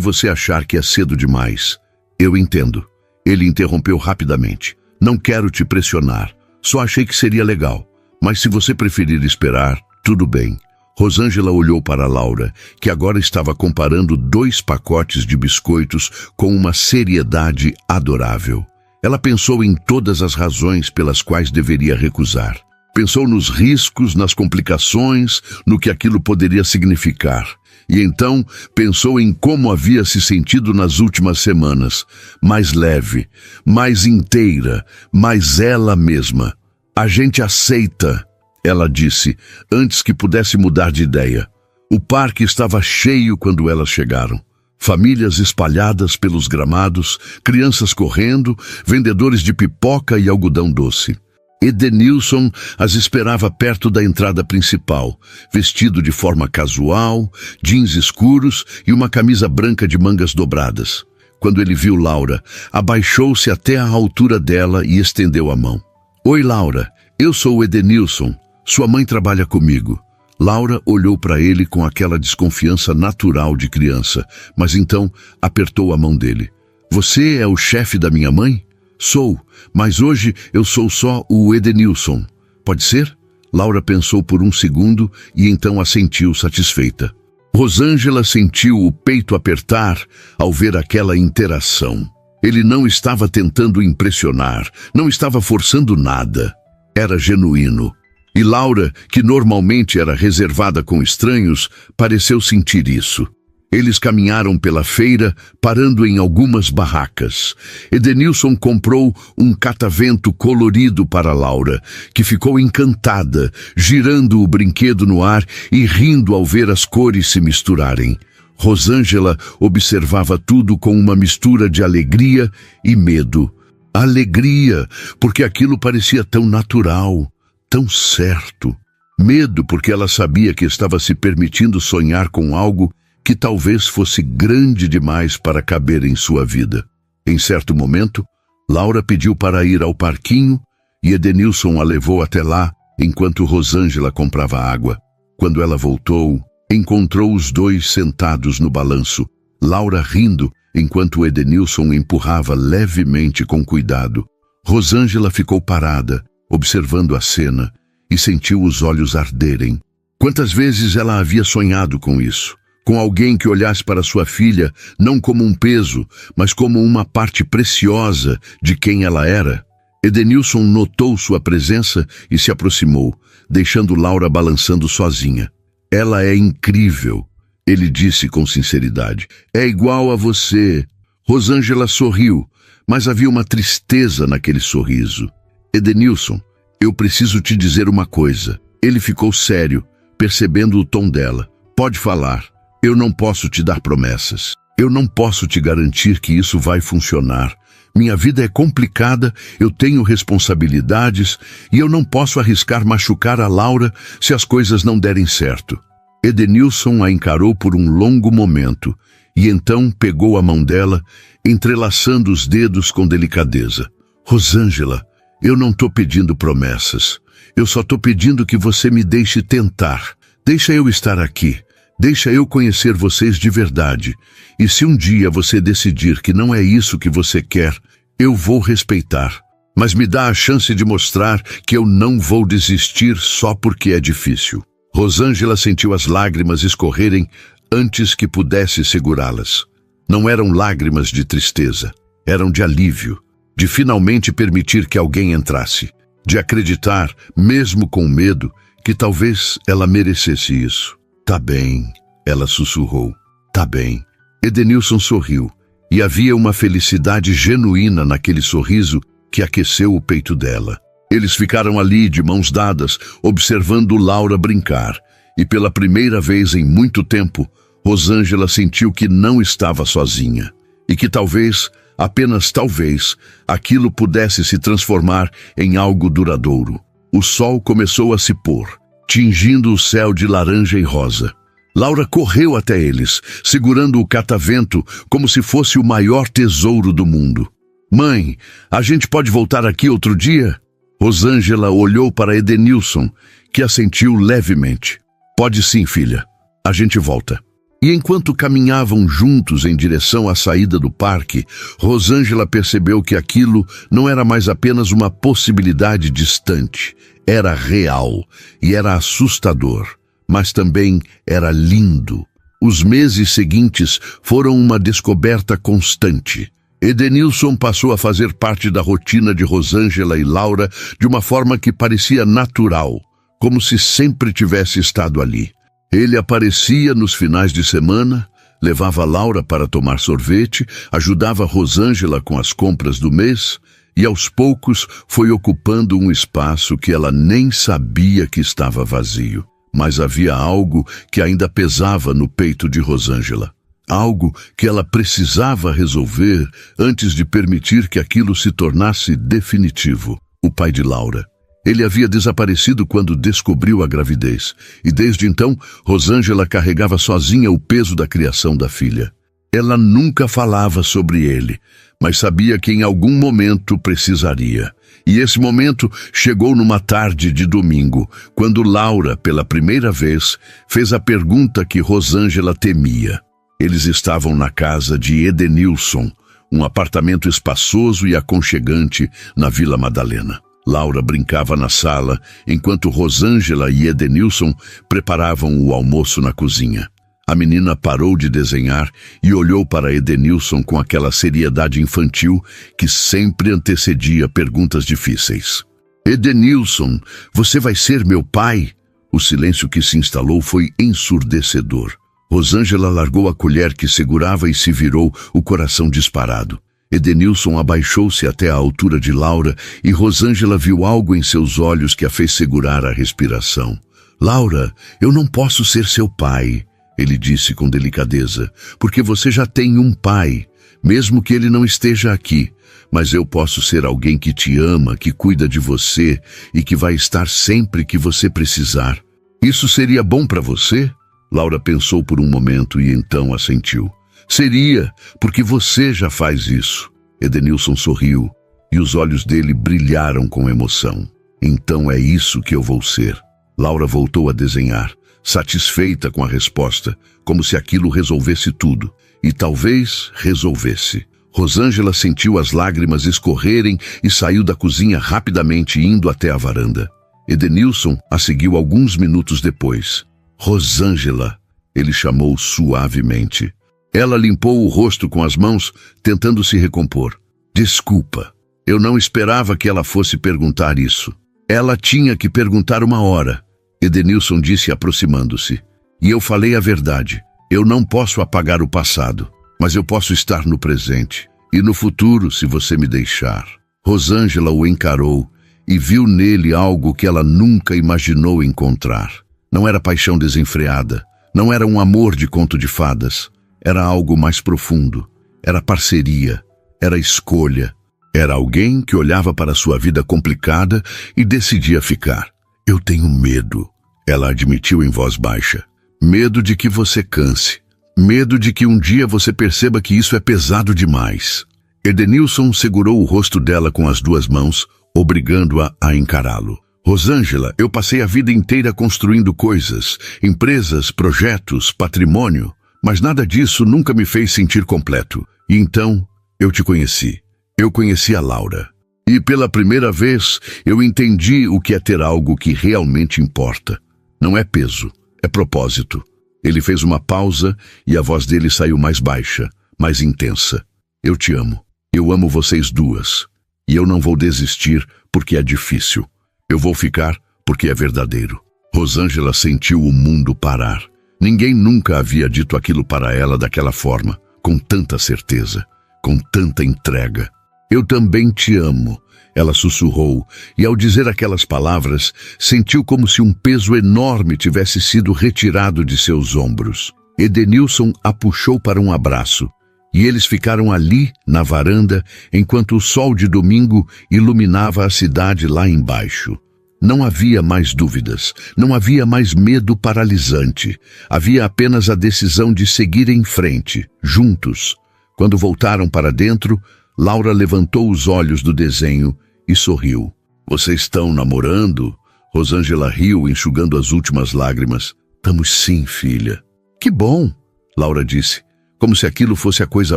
você achar que é cedo demais." "Eu entendo." Ele interrompeu rapidamente. "Não quero te pressionar. Só achei que seria legal. Mas se você preferir esperar, tudo bem." Rosângela olhou para Laura, que agora estava comparando 2 pacotes de biscoitos com uma seriedade adorável. Ela pensou em todas as razões pelas quais deveria recusar. Pensou nos riscos, nas complicações, no que aquilo poderia significar. E então pensou em como havia se sentido nas últimas semanas. Mais leve, mais inteira, mais ela mesma. "A gente aceita", ela disse, antes que pudesse mudar de ideia. O parque estava cheio quando elas chegaram. Famílias espalhadas pelos gramados, crianças correndo, vendedores de pipoca e algodão doce. Edenilson as esperava perto da entrada principal, vestido de forma casual, jeans escuros e uma camisa branca de mangas dobradas. Quando ele viu Laura, abaixou-se até a altura dela e estendeu a mão. "Oi, Laura, eu sou o Edenilson. Sua mãe trabalha comigo." Laura olhou para ele com aquela desconfiança natural de criança, mas então apertou a mão dele. "Você é o chefe da minha mãe?" "Sou, mas hoje eu sou só o Edenilson. Pode ser?" Laura pensou por um segundo e então assentiu satisfeita. Rosângela sentiu o peito apertar ao ver aquela interação. Ele não estava tentando impressionar, não estava forçando nada. Era genuíno. E Laura, que normalmente era reservada com estranhos, pareceu sentir isso. Eles caminharam pela feira, parando em algumas barracas. Edenilson comprou um catavento colorido para Laura, que ficou encantada, girando o brinquedo no ar e rindo ao ver as cores se misturarem. Rosângela observava tudo com uma mistura de alegria e medo. Alegria, porque aquilo parecia tão natural, tão certo. Medo, porque ela sabia que estava se permitindo sonhar com algo que talvez fosse grande demais para caber em sua vida. Em certo momento, Laura pediu para ir ao parquinho e Edenilson a levou até lá enquanto Rosângela comprava água. Quando ela voltou, Encontrou os dois sentados no balanço, Laura rindo, enquanto Edenilson empurrava levemente com cuidado. Rosângela ficou parada, observando a cena, e sentiu os olhos arderem. Quantas vezes ela havia sonhado com isso? Com alguém que olhasse para sua filha não como um peso, mas como uma parte preciosa de quem ela era. Edenilson notou sua presença e se aproximou, deixando Laura balançando sozinha. Ela é incrível, ele disse com sinceridade. É igual a você. Rosângela sorriu, mas havia uma tristeza naquele sorriso. Edenilson, eu preciso te dizer uma coisa. Ele ficou sério, percebendo o tom dela. Pode falar. Eu não posso te dar promessas. Eu não posso te garantir que isso vai funcionar. Minha vida é complicada, eu tenho responsabilidades e eu não posso arriscar machucar a Laura se as coisas não derem certo. Edenilson a encarou por um longo momento e então pegou a mão dela, entrelaçando os dedos com delicadeza. Rosângela, eu não estou pedindo promessas. Eu só estou pedindo que você me deixe tentar. Deixa eu estar aqui. Deixa eu conhecer vocês de verdade. E se um dia você decidir que não é isso que você quer, eu vou respeitar. Mas me dá a chance de mostrar que eu não vou desistir só porque é difícil. Rosângela sentiu as lágrimas escorrerem antes que pudesse segurá-las. Não eram lágrimas de tristeza, eram de alívio, de finalmente permitir que alguém entrasse, de acreditar, mesmo com medo, que talvez ela merecesse isso. Tá bem, ela sussurrou. Tá bem. Edenilson sorriu, e havia uma felicidade genuína naquele sorriso que aqueceu o peito dela. Eles ficaram ali, de mãos dadas, observando Laura brincar, e pela primeira vez em muito tempo, Rosângela sentiu que não estava sozinha, e que talvez, apenas talvez, aquilo pudesse se transformar em algo duradouro. O sol começou a se pôr, tingindo o céu de laranja e rosa. Laura correu até eles, segurando o catavento como se fosse o maior tesouro do mundo. Mãe, a gente pode voltar aqui outro dia? Rosângela olhou para Edenilson, que assentiu levemente. Pode sim, filha. A gente volta. E enquanto caminhavam juntos em direção à saída do parque, Rosângela percebeu que aquilo não era mais apenas uma possibilidade distante. Era real e era assustador, mas também era lindo. Os meses seguintes foram uma descoberta constante. Edenilson passou a fazer parte da rotina de Rosângela e Laura de uma forma que parecia natural, como se sempre tivesse estado ali. Ele aparecia nos finais de semana, levava Laura para tomar sorvete, ajudava Rosângela com as compras do mês e aos poucos foi ocupando um espaço que ela nem sabia que estava vazio. Mas havia algo que ainda pesava no peito de Rosângela. Algo que ela precisava resolver antes de permitir que aquilo se tornasse definitivo. O pai de Laura. Ele havia desaparecido quando descobriu a gravidez, e desde então, Rosângela carregava sozinha o peso da criação da filha. Ela nunca falava sobre ele, mas sabia que em algum momento precisaria. E esse momento chegou numa tarde de domingo, quando Laura, pela primeira vez, fez a pergunta que Rosângela temia. Eles estavam na casa de Edenilson, um apartamento espaçoso e aconchegante na Vila Madalena. Laura brincava na sala, enquanto Rosângela e Edenilson preparavam o almoço na cozinha. A menina parou de desenhar e olhou para Edenilson com aquela seriedade infantil que sempre antecedia perguntas difíceis. Edenilson, você vai ser meu pai? O silêncio que se instalou foi ensurdecedor. Rosângela largou a colher que segurava e se virou, o coração disparado. Edenilson abaixou-se até a altura de Laura e Rosângela viu algo em seus olhos que a fez segurar a respiração. Laura, eu não posso ser seu pai, ele disse com delicadeza, porque você já tem um pai, mesmo que ele não esteja aqui. Mas eu posso ser alguém que te ama, que cuida de você e que vai estar sempre que você precisar. Isso seria bom para você? Laura pensou por um momento e então assentiu. Seria, porque você já faz isso. Edenilson sorriu e os olhos dele brilharam com emoção. Então é isso que eu vou ser. Laura voltou a desenhar, satisfeita com a resposta, como se aquilo resolvesse tudo. E talvez resolvesse. Rosângela sentiu as lágrimas escorrerem e saiu da cozinha rapidamente, indo até a varanda. Edenilson a seguiu alguns minutos depois. Rosângela, ele chamou suavemente. Ela limpou o rosto com as mãos, tentando se recompor. Desculpa, eu não esperava que ela fosse perguntar isso. Ela tinha que perguntar uma hora, Edenilson disse aproximando-se. E eu falei a verdade. Eu não posso apagar o passado, mas eu posso estar no presente. E no futuro, se você me deixar. Rosângela o encarou e viu nele algo que ela nunca imaginou encontrar. Não era paixão desenfreada, não era um amor de conto de fadas. Era algo mais profundo. Era parceria, era escolha. Era alguém que olhava para sua vida complicada e decidia ficar. Eu tenho medo, ela admitiu em voz baixa. Medo de que você canse. Medo de que um dia você perceba que isso é pesado demais. Edenilson segurou o rosto dela com as duas mãos, obrigando-a a encará-lo. Rosângela, eu passei a vida inteira construindo coisas, empresas, projetos, patrimônio, mas nada disso nunca me fez sentir completo. E então, eu te conheci. Eu conheci a Laura. E pela primeira vez, eu entendi o que é ter algo que realmente importa. Não é peso, é propósito. Ele fez uma pausa e a voz dele saiu mais baixa, mais intensa. Eu te amo. Eu amo vocês duas. E eu não vou desistir porque é difícil. Eu vou ficar porque é verdadeiro. Rosângela sentiu o mundo parar. Ninguém nunca havia dito aquilo para ela daquela forma, com tanta certeza, com tanta entrega. Eu também te amo, ela sussurrou, e ao dizer aquelas palavras, sentiu como se um peso enorme tivesse sido retirado de seus ombros. Edenilson a puxou para um abraço, e eles ficaram ali, na varanda, enquanto o sol de domingo iluminava a cidade lá embaixo. Não havia mais dúvidas, não havia mais medo paralisante. Havia apenas a decisão de seguir em frente, juntos. Quando voltaram para dentro, Laura levantou os olhos do desenho e sorriu. Vocês estão namorando? Rosângela riu, enxugando as últimas lágrimas. Tamos sim, filha. Que bom, Laura disse, como se aquilo fosse a coisa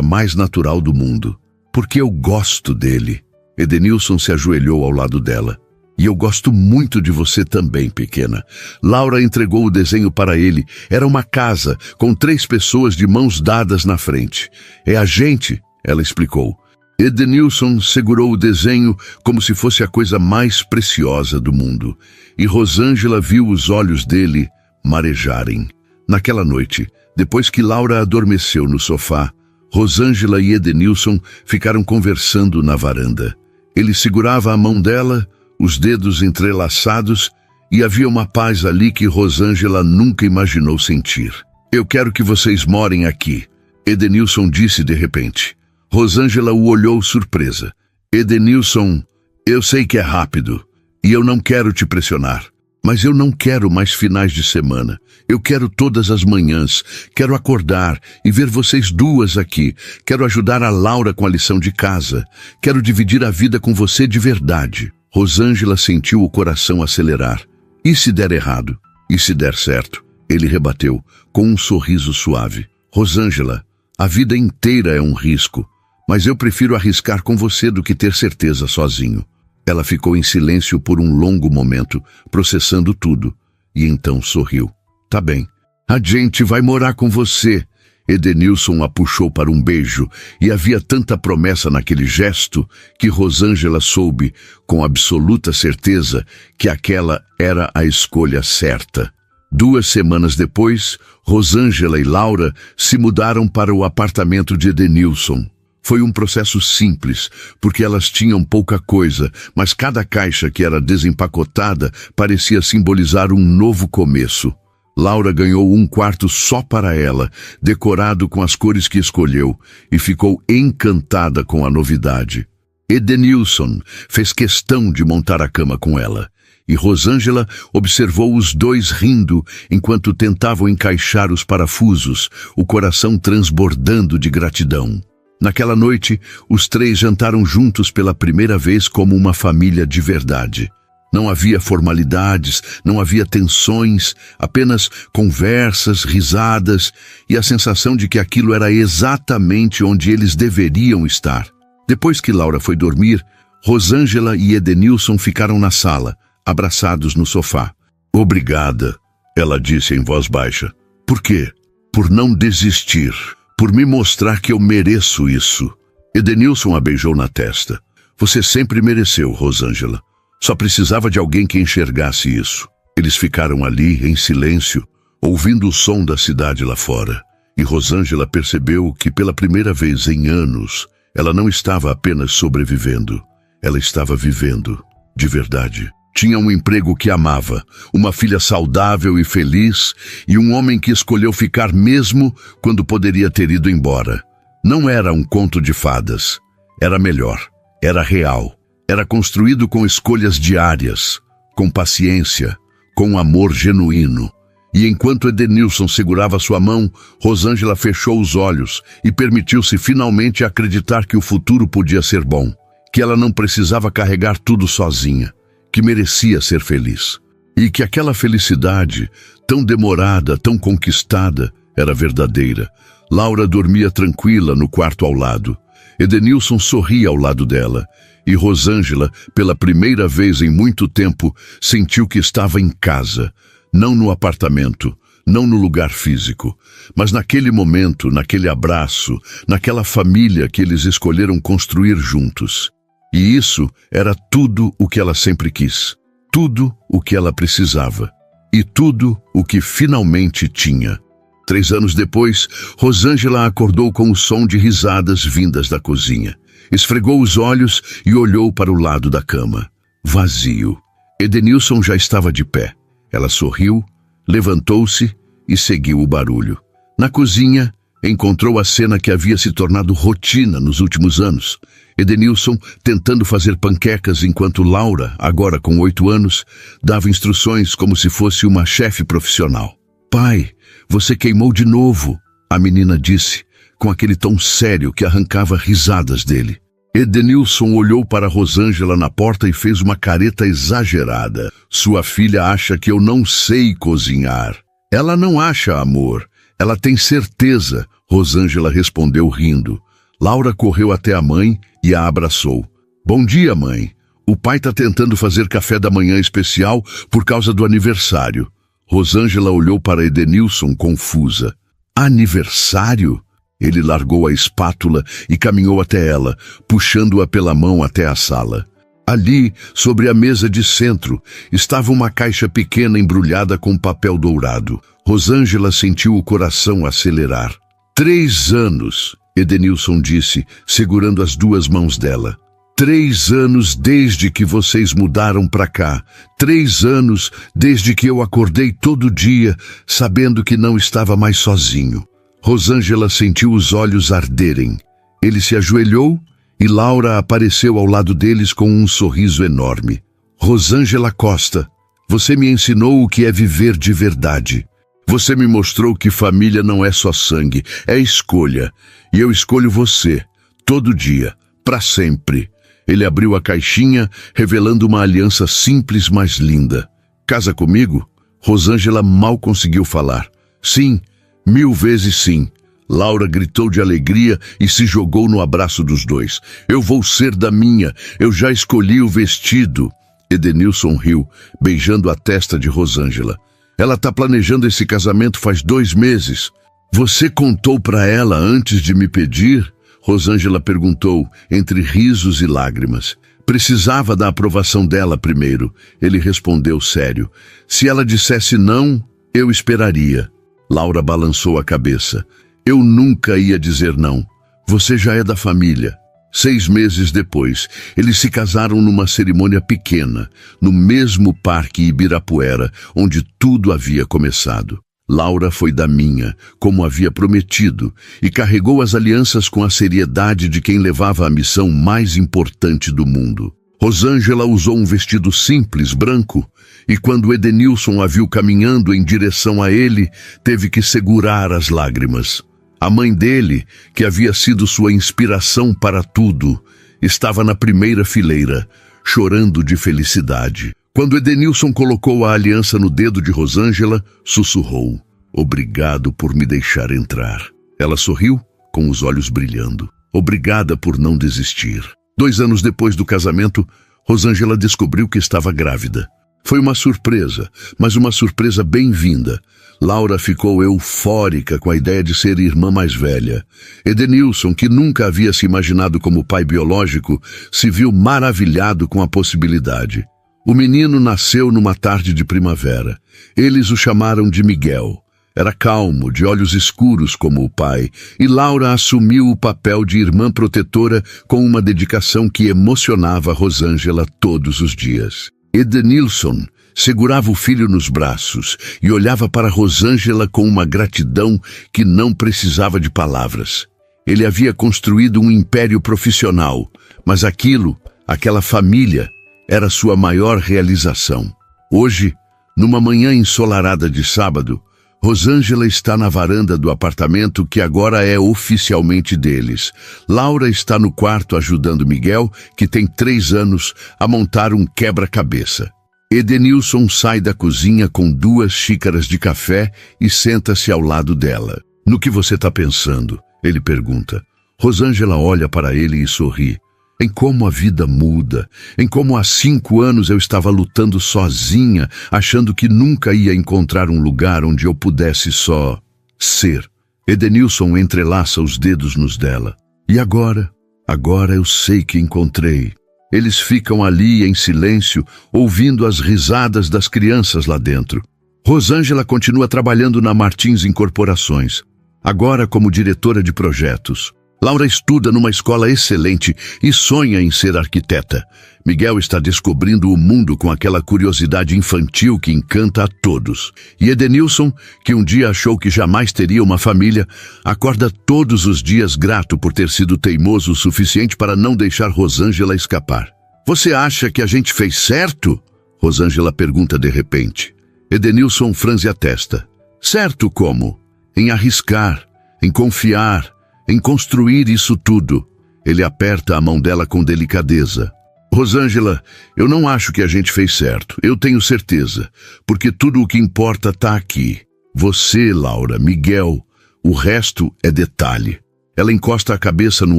mais natural do mundo. Porque eu gosto dele. Edenilson se ajoelhou ao lado dela. E eu gosto muito de você também, pequena. Laura entregou o desenho para ele. Era uma casa, com 3 pessoas de mãos dadas na frente. É a gente, ela explicou. Edenilson segurou o desenho como se fosse a coisa mais preciosa do mundo. E Rosângela viu os olhos dele marejarem. Naquela noite, depois que Laura adormeceu no sofá, Rosângela e Edenilson ficaram conversando na varanda. Ele segurava a mão dela, os dedos entrelaçados, e havia uma paz ali que Rosângela nunca imaginou sentir. Eu quero que vocês morem aqui, Edenilson disse de repente. Rosângela o olhou surpresa. Edenilson, eu sei que é rápido, e eu não quero te pressionar, mas eu não quero mais finais de semana. Eu quero todas as manhãs, quero acordar e ver vocês duas aqui. Quero ajudar a Laura com a lição de casa. Quero dividir a vida com você de verdade. Rosângela sentiu o coração acelerar. E se der errado? E se der certo? Ele rebateu, com um sorriso suave. Rosângela, a vida inteira é um risco, mas eu prefiro arriscar com você do que ter certeza sozinho. Ela ficou em silêncio por um longo momento, processando tudo, e então sorriu. Tá bem, a gente vai morar com você. Edenilson a puxou para um beijo, e havia tanta promessa naquele gesto que Rosângela soube, com absoluta certeza, que aquela era a escolha certa. 2 semanas depois, Rosângela e Laura se mudaram para o apartamento de Edenilson. Foi um processo simples, porque elas tinham pouca coisa, mas cada caixa que era desempacotada parecia simbolizar um novo começo. Laura ganhou um quarto só para ela, decorado com as cores que escolheu, e ficou encantada com a novidade. Edenilson fez questão de montar a cama com ela, e Rosângela observou os dois rindo enquanto tentavam encaixar os parafusos, o coração transbordando de gratidão. Naquela noite, os 3 jantaram juntos pela primeira vez como uma família de verdade. Não havia formalidades, não havia tensões, apenas conversas, risadas e a sensação de que aquilo era exatamente onde eles deveriam estar. Depois que Laura foi dormir, Rosângela e Edenilson ficaram na sala, abraçados no sofá. "Obrigada", ela disse em voz baixa. "Por quê?" "Por não desistir, por me mostrar que eu mereço isso." Edenilson a beijou na testa. "Você sempre mereceu, Rosângela. Só precisava de alguém que enxergasse isso." Eles ficaram ali, em silêncio, ouvindo o som da cidade lá fora. E Rosângela percebeu que, pela primeira vez em anos, ela não estava apenas sobrevivendo. Ela estava vivendo, de verdade. Tinha um emprego que amava, uma filha saudável e feliz, e um homem que escolheu ficar mesmo quando poderia ter ido embora. Não era um conto de fadas. Era melhor. Era real. Era construído com escolhas diárias, com paciência, com amor genuíno. E enquanto Edenilson segurava sua mão, Rosângela fechou os olhos e permitiu-se finalmente acreditar que o futuro podia ser bom, que ela não precisava carregar tudo sozinha, que merecia ser feliz. E que aquela felicidade, tão demorada, tão conquistada, era verdadeira. Laura dormia tranquila no quarto ao lado. Edenilson sorria ao lado dela. E Rosângela, pela primeira vez em muito tempo, sentiu que estava em casa. Não no apartamento, não no lugar físico, mas naquele momento, naquele abraço, naquela família que eles escolheram construir juntos. E isso era tudo o que ela sempre quis, tudo o que ela precisava, e tudo o que finalmente tinha. 3 anos depois, Rosângela acordou com o som de risadas vindas da cozinha. Esfregou os olhos e olhou para o lado da cama. Vazio. Edenilson já estava de pé. Ela sorriu, levantou-se e seguiu o barulho. Na cozinha, encontrou a cena que havia se tornado rotina nos últimos anos. Edenilson tentando fazer panquecas enquanto Laura, agora com 8 anos, dava instruções como se fosse uma chefe profissional. "Pai, você queimou de novo", a menina disse, com aquele tom sério que arrancava risadas dele. Edenilson olhou para Rosângela na porta e fez uma careta exagerada. "Sua filha acha que eu não sei cozinhar." "Ela não acha, amor. Ela tem certeza", Rosângela respondeu rindo. Laura correu até a mãe e a abraçou. "Bom dia, mãe. O pai está tentando fazer café da manhã especial por causa do aniversário." Rosângela olhou para Edenilson confusa. "Aniversário?" Ele largou a espátula e caminhou até ela, puxando-a pela mão até a sala. Ali, sobre a mesa de centro, estava uma caixa pequena embrulhada com papel dourado. Rosângela sentiu o coração acelerar. 3 anos, Edenilson disse, segurando as 2 mãos dela. 3 anos desde que vocês mudaram para cá. 3 anos desde que eu acordei todo dia, sabendo que não estava mais sozinho. Rosângela sentiu os olhos arderem. Ele se ajoelhou e Laura apareceu ao lado deles com um sorriso enorme. "Rosângela Costa, você me ensinou o que é viver de verdade. Você me mostrou que família não é só sangue, é escolha. E eu escolho você, todo dia, para sempre." Ele abriu a caixinha, revelando uma aliança simples, mas linda. "Casa comigo?" Rosângela mal conseguiu falar. "Sim, 1000 vezes sim." Laura gritou de alegria e se jogou no abraço dos dois. "Eu vou ser da minha, eu já escolhi o vestido." Edenilson riu, beijando a testa de Rosângela. "Ela está planejando esse casamento faz 2 meses. Você contou para ela antes de me pedir?" Rosângela perguntou, entre risos e lágrimas. "Precisava da aprovação dela primeiro." Ele respondeu sério. "Se ela dissesse não, eu esperaria." Laura balançou a cabeça. "Eu nunca ia dizer não. Você já é da família." 6 meses depois, eles se casaram numa cerimônia pequena, no mesmo Parque Ibirapuera, onde tudo havia começado. Laura foi da minha, como havia prometido, e carregou as alianças com a seriedade de quem levava a missão mais importante do mundo. Rosângela usou um vestido simples, branco, e quando Edenilson a viu caminhando em direção a ele, teve que segurar as lágrimas. A mãe dele, que havia sido sua inspiração para tudo, estava na primeira fileira, chorando de felicidade. Quando Edenilson colocou a aliança no dedo de Rosângela, sussurrou: "Obrigado por me deixar entrar." Ela sorriu, com os olhos brilhando. Obrigada por não desistir. 2 anos depois do casamento, Rosângela descobriu que estava grávida. Foi uma surpresa, mas uma surpresa bem-vinda. Laura ficou eufórica com a ideia de ser irmã mais velha. Edenilson, que nunca havia se imaginado como pai biológico, se viu maravilhado com a possibilidade. O menino nasceu numa tarde de primavera. Eles o chamaram de Miguel. Era calmo, de olhos escuros como o pai, e Laura assumiu o papel de irmã protetora com uma dedicação que emocionava Rosângela todos os dias. Edenilson segurava o filho nos braços e olhava para Rosângela com uma gratidão que não precisava de palavras. Ele havia construído um império profissional, mas aquela família, era sua maior realização. Hoje, numa manhã ensolarada de sábado, Rosângela está na varanda do apartamento que agora é oficialmente deles. Laura está no quarto ajudando Miguel, que tem 3 anos, a montar um quebra-cabeça. Edenilson sai da cozinha com 2 xícaras de café e senta-se ao lado dela. "No que você está pensando?" ele pergunta. Rosângela olha para ele e sorri. Em como a vida muda, em como há 5 anos eu estava lutando sozinha, achando que nunca ia encontrar um lugar onde eu pudesse só ser. Edenilson entrelaça os dedos nos dela. E agora? Agora eu sei que encontrei. Eles ficam ali em silêncio, ouvindo as risadas das crianças lá dentro. Rosângela continua trabalhando na Martins Incorporações, agora como diretora de projetos. Laura estuda numa escola excelente e sonha em ser arquiteta. Miguel está descobrindo o mundo com aquela curiosidade infantil que encanta a todos. E Edenilson, que um dia achou que jamais teria uma família, acorda todos os dias grato por ter sido teimoso o suficiente para não deixar Rosângela escapar. "Você acha que a gente fez certo?" Rosângela pergunta de repente. Edenilson franze a testa. "Certo como? Em arriscar, em confiar, em construir isso tudo." Ele aperta a mão dela com delicadeza. "Rosângela, eu não acho que a gente fez certo. Eu tenho certeza. Porque tudo o que importa está aqui. Você, Laura, Miguel. O resto é detalhe." Ela encosta a cabeça no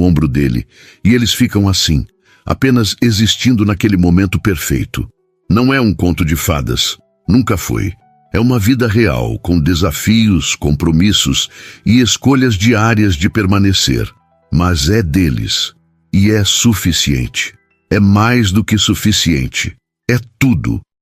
ombro dele. E eles ficam assim, apenas existindo naquele momento perfeito. Não é um conto de fadas. Nunca foi. É uma vida real, com desafios, compromissos e escolhas diárias de permanecer. Mas é deles. E é suficiente. É mais do que suficiente. É tudo.